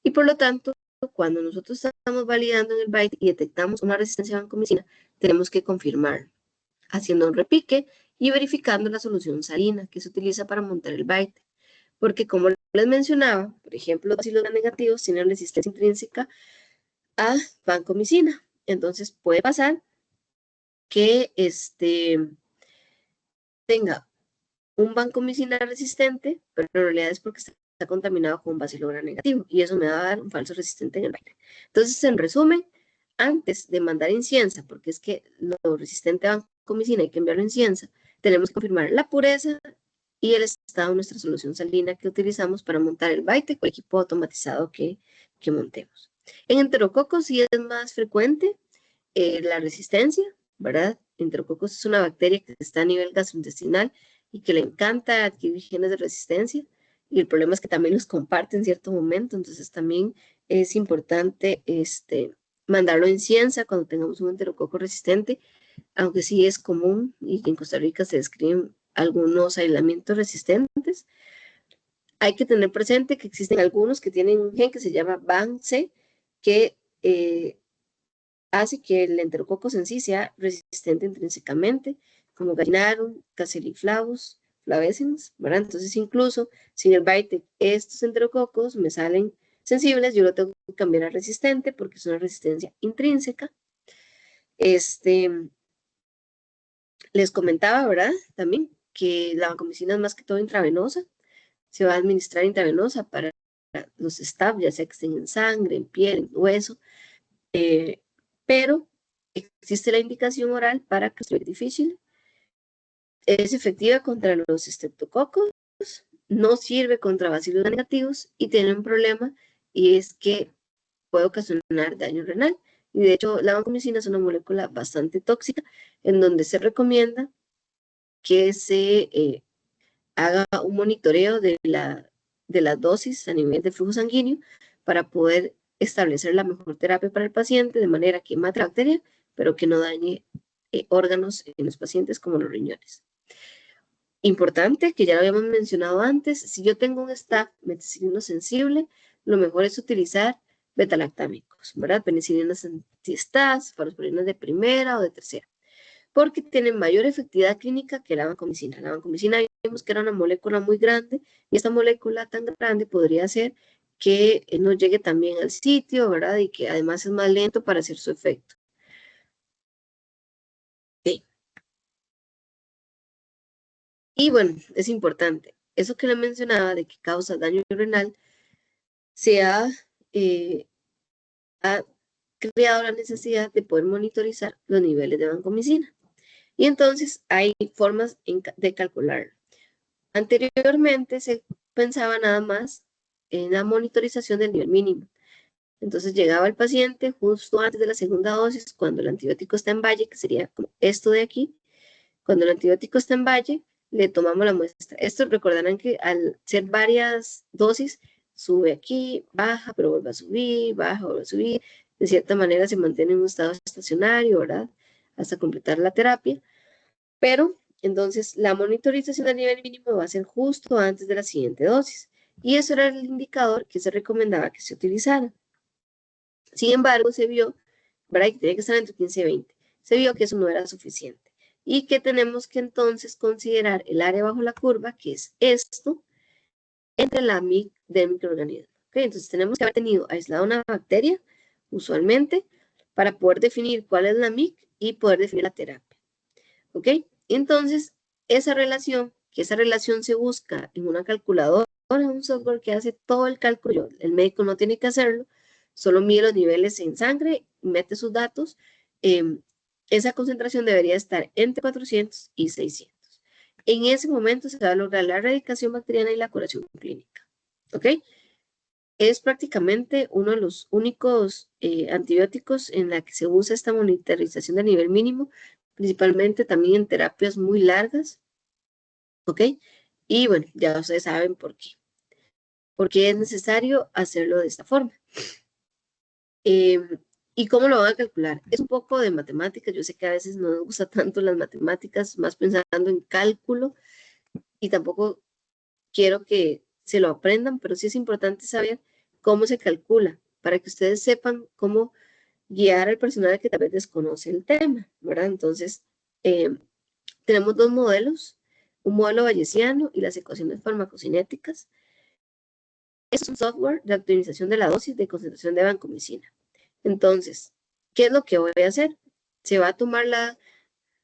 y por lo tanto, cuando nosotros estamos validando en el BITE y detectamos una resistencia a vancomicina, tenemos que confirmar, haciendo un repique y verificando la solución salina que se utiliza para montar el BITE. Porque como les mencionaba, por ejemplo, los bacilos negativos tienen resistencia intrínseca a vancomicina. Entonces puede pasar que tenga un vancomicina resistente, pero en realidad es porque está contaminado con un bacilo gram negativo y eso me va a dar un falso resistente en el baile. Entonces, en resumen, antes de mandar Inciensa, porque es que lo resistente a vancomicina hay que enviarlo en Inciensa, tenemos que confirmar la pureza y el estado de nuestra solución salina que utilizamos para montar el Vitek o equipo automatizado que montemos. En enterococos sí es más frecuente la resistencia, ¿verdad? Enterococos es una bacteria que está a nivel gastrointestinal y que le encanta adquirir genes de resistencia, y el problema es que también los comparte en cierto momento, entonces también es importante mandarlo en ciencia cuando tengamos un enterococo resistente, aunque sí es común y en Costa Rica se describen algunos aislamientos resistentes. Hay que tener presente que existen algunos que tienen un gen que se llama BAN-C, que hace que el enterococcus en sí sea resistente intrínsecamente, como Gallinarum, Caseliflavus, Flavescens, ¿verdad? Entonces, incluso si en el Vitek estos enterococos me salen sensibles, yo lo tengo que cambiar a resistente porque es una resistencia intrínseca. Les comentaba, ¿verdad? También que la vancomicina es más que todo intravenosa, se va a administrar intravenosa para los staph, ya sea que estén en sangre, en piel, en hueso, pero existe la indicación oral para que es difícil. Es efectiva contra los estreptococos, no sirve contra bacilos negativos y tiene un problema, y es que puede ocasionar daño renal. Y de hecho, la vancomicina es una molécula bastante tóxica, en donde se recomienda que se haga un monitoreo de las dosis a nivel de flujo sanguíneo para poder establecer la mejor terapia para el paciente, de manera que mate la bacteria, pero que no dañe órganos en los pacientes como los riñones. Importante, que ya lo habíamos mencionado antes, si yo tengo un staph meticilino sensible, lo mejor es utilizar betalactámicos, ¿verdad? Penicilinas anti-staph, farosporinas de primera o de tercera, porque tienen mayor efectividad clínica que la vancomicina. La vancomicina vimos que era una molécula muy grande, y esta molécula tan grande podría hacer que no llegue también al sitio, ¿verdad? Y que además es más lento para hacer su efecto. Sí. Y bueno, es importante, eso que le mencionaba de que causa daño renal, se ha creado la necesidad de poder monitorizar los niveles de vancomicina. Y entonces hay formas de calcularlo. Anteriormente se pensaba nada más en la monitorización del nivel mínimo. Entonces llegaba el paciente justo antes de la segunda dosis, cuando el antibiótico está en valle, que sería como esto de aquí. Cuando el antibiótico está en valle, le tomamos la muestra. Esto recordarán que al ser varias dosis, sube aquí, baja, pero vuelve a subir, baja, vuelve a subir. De cierta manera se mantiene en un estado estacionario, ¿verdad? Hasta completar la terapia. Pero entonces la monitorización a nivel mínimo va a ser justo antes de la siguiente dosis. Y eso era el indicador que se recomendaba que se utilizara. Sin embargo, se vio, ¿verdad?, que tenía que estar entre 15 y 20. Se vio que eso no era suficiente y que tenemos que entonces considerar el área bajo la curva, que es esto, entre la MIC del microorganismo. ¿Okay? Entonces tenemos que haber tenido aislada una bacteria, usualmente, para poder definir cuál es la MIC y poder definir la terapia. ¿Ok? Entonces, esa relación se busca en una calculadora, un software que hace todo el cálculo. El médico no tiene que hacerlo, solo mide los niveles en sangre, mete sus datos. Esa concentración debería estar entre 400 y 600. En ese momento se va a lograr la erradicación bacteriana y la curación clínica. ¿Ok? Es prácticamente uno de los únicos antibióticos en la que se usa esta monitorización de nivel mínimo, principalmente también en terapias muy largas. ¿Ok? Y bueno, ya ustedes saben por qué. Porque es necesario hacerlo de esta forma. ¿Y cómo lo van a calcular? Es un poco de matemáticas. Yo sé que a veces no nos gusta tanto las matemáticas, más pensando en cálculo, y tampoco quiero que se lo aprendan, pero sí es importante saber cómo se calcula, para que ustedes sepan cómo guiar al personal que tal vez desconoce el tema, ¿verdad? Entonces, tenemos dos modelos, un modelo bayesiano y las ecuaciones farmacocinéticas. Es un software de optimización de la dosis de concentración de vancomicina. Entonces, ¿qué es lo que voy a hacer? Se va a tomar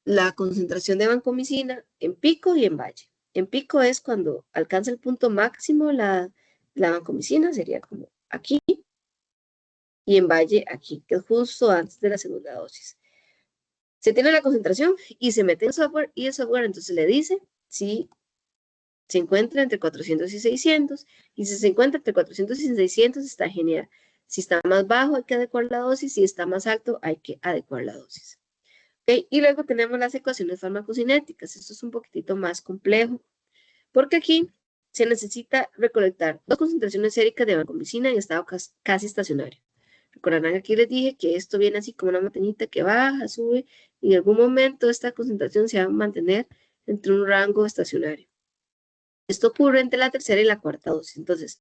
la concentración de vancomicina en pico y en valle. En pico es cuando alcanza el punto máximo la vancomicina, sería como aquí, y en valle aquí, que es justo antes de la segunda dosis. Se tiene la concentración y se mete en software y el software entonces le dice si se encuentra entre 400 y 600 y si se encuentra entre 400 y 600 está genial. Si está más bajo hay que adecuar la dosis, si está más alto hay que adecuar la dosis. ¿Okay? Y luego tenemos las ecuaciones farmacocinéticas. Esto es un poquitito más complejo porque aquí se necesita recolectar dos concentraciones séricas de vancomicina en estado casi estacionario. Recordarán que aquí les dije que esto viene así como una montañita que baja, sube, y en algún momento esta concentración se va a mantener entre un rango estacionario. Esto ocurre entre la tercera y la cuarta dosis. Entonces,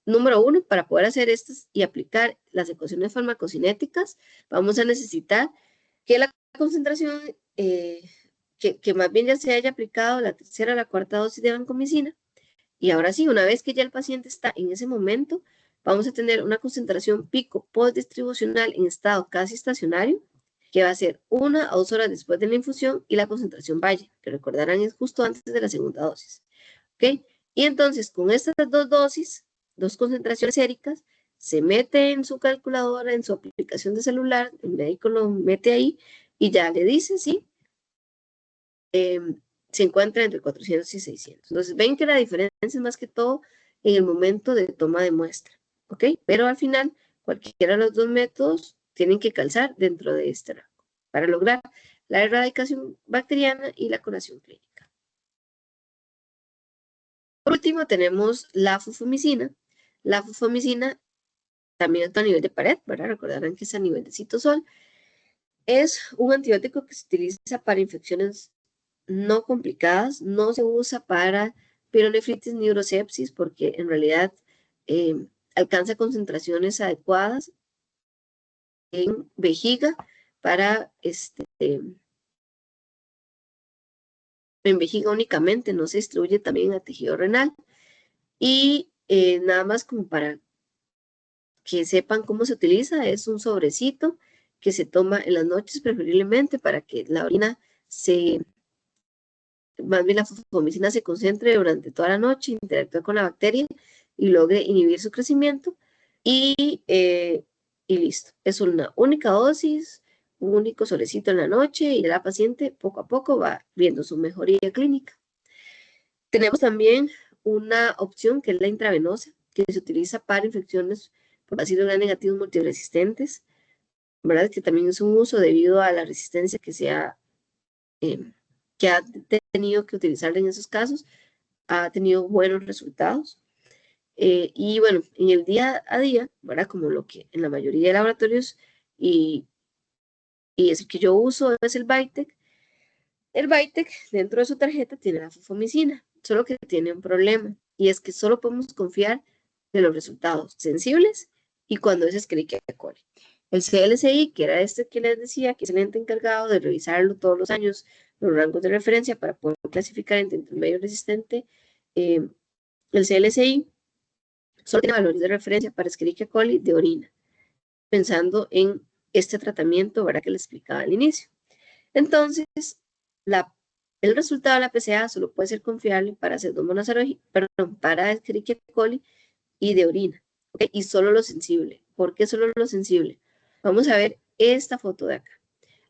número uno, para poder hacer estas y aplicar las ecuaciones farmacocinéticas, vamos a necesitar que la concentración, que más bien ya se haya aplicado la tercera o la cuarta dosis de vancomicina. Y ahora sí, una vez que ya el paciente está en ese momento, vamos a tener una concentración pico postdistribucional en estado casi estacionario, que va a ser 1 a 2 horas después de la infusión, y la concentración valle, que recordarán es justo antes de la segunda dosis. ¿Ok? Y entonces, con estas dos dosis, dos concentraciones séricas, se mete en su calculadora, en su aplicación de celular, el médico lo mete ahí y ya le dice, sí, se encuentra entre 400 y 600. Entonces, ven que la diferencia es más que todo en el momento de toma de muestra, ¿ok? Pero al final, cualquiera de los dos métodos tienen que calzar dentro de este rango para lograr la erradicación bacteriana y la curación clínica. Por último, tenemos la fufamicina. La fufamicina también está a nivel de pared, ¿verdad? Recordarán que es a nivel de citosol. Es un antibiótico que se utiliza para infecciones no complicadas, no se usa para pielonefritis ni urosepsis porque en realidad alcanza concentraciones adecuadas en vejiga para en vejiga únicamente, no se distribuye también a tejido renal. Y nada más como para que sepan cómo se utiliza, es un sobrecito que se toma en las noches preferiblemente para que la orina más bien la fumicina se concentre durante toda la noche, interactúe con la bacteria y logre inhibir su crecimiento y listo. Es una única dosis, un único solecito en la noche y la paciente poco a poco va viendo su mejoría clínica. Tenemos también una opción que es la intravenosa, que se utiliza para infecciones por ácidos gram negativos multiresistentes, ¿verdad? Que también es un uso debido a la resistencia que ha tenido que utilizar en esos casos, ha tenido buenos resultados. Y bueno, en el día a día, ¿verdad? Como lo que en la mayoría de laboratorios y es el que yo uso es el Vitec. El Vitec dentro de su tarjeta tiene la fufamicina, solo que tiene un problema y es que solo podemos confiar de los resultados sensibles y cuando es Escherichia coli. El CLSI, que era este que les decía, que es el ente encargado de revisarlo todos los años, los rangos de referencia para poder clasificar entre intermedio resistente, el CLSI solo tiene valores de referencia para Escherichia coli de orina, pensando en este tratamiento, ¿verdad? Que les explicaba al inicio. Entonces, el resultado de la PCA solo puede ser confiable para para Escherichia coli y de orina, ¿okay? Y solo lo sensible. ¿Por qué solo lo sensible? Vamos a ver esta foto de acá.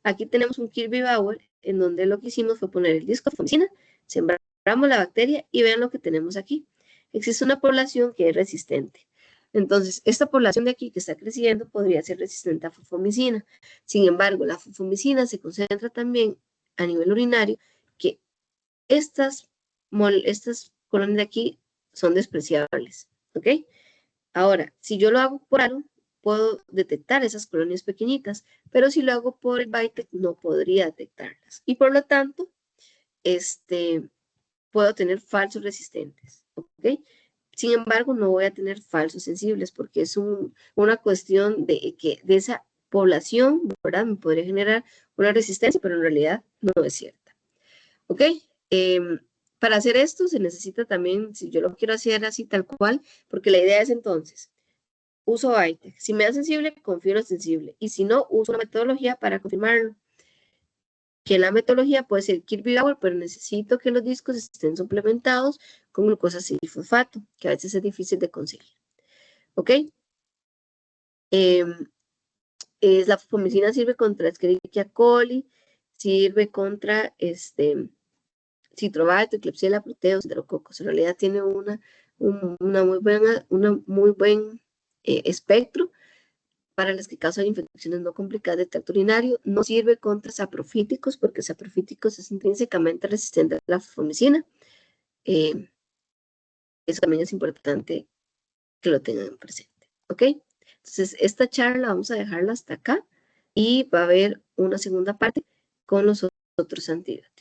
Aquí tenemos un Kirby Bauer en donde lo que hicimos fue poner el disco de fumicina, sembramos la bacteria y vean lo que tenemos aquí. Existe una población que es resistente. Entonces, esta población de aquí que está creciendo podría ser resistente a fufamicina. Sin embargo, la fufamicina se concentra también a nivel urinario, que estas colonias de aquí son despreciables. ¿Ok? Ahora, si yo lo hago por algo, puedo detectar esas colonias pequeñitas, pero si lo hago por el Vitec, no podría detectarlas. Y por lo tanto, puedo tener falsos resistentes. ¿Ok? Sin embargo, no voy a tener falsos sensibles porque es una cuestión de que de esa población, ¿verdad? Me podría generar una resistencia, pero en realidad no es cierta. ¿Ok? Para hacer esto se necesita también, si yo lo quiero hacer así tal cual, porque la idea es entonces, uso Vitec. Si me da sensible, confío en lo sensible. Y si no, uso una metodología para confirmarlo. Que la metodología puede ser Kirby-Bauer, pero necesito que los discos estén suplementados con glucosa fosfato, que a veces es difícil de conseguir. ¿Ok? La fumicina sirve contra Escherichia coli, sirve contra citrobalto, Klebsiella, proteos, enterococos. En realidad tiene una muy buen espectro para las que causan infecciones no complicadas de tracto urinario. No sirve contra saprofíticos porque saprofíticos es intrínsecamente resistente a la fomicina. Eso también es importante que lo tengan presente, ¿ok? Entonces, esta charla vamos a dejarla hasta acá y va a haber una segunda parte con los otros antibióticos.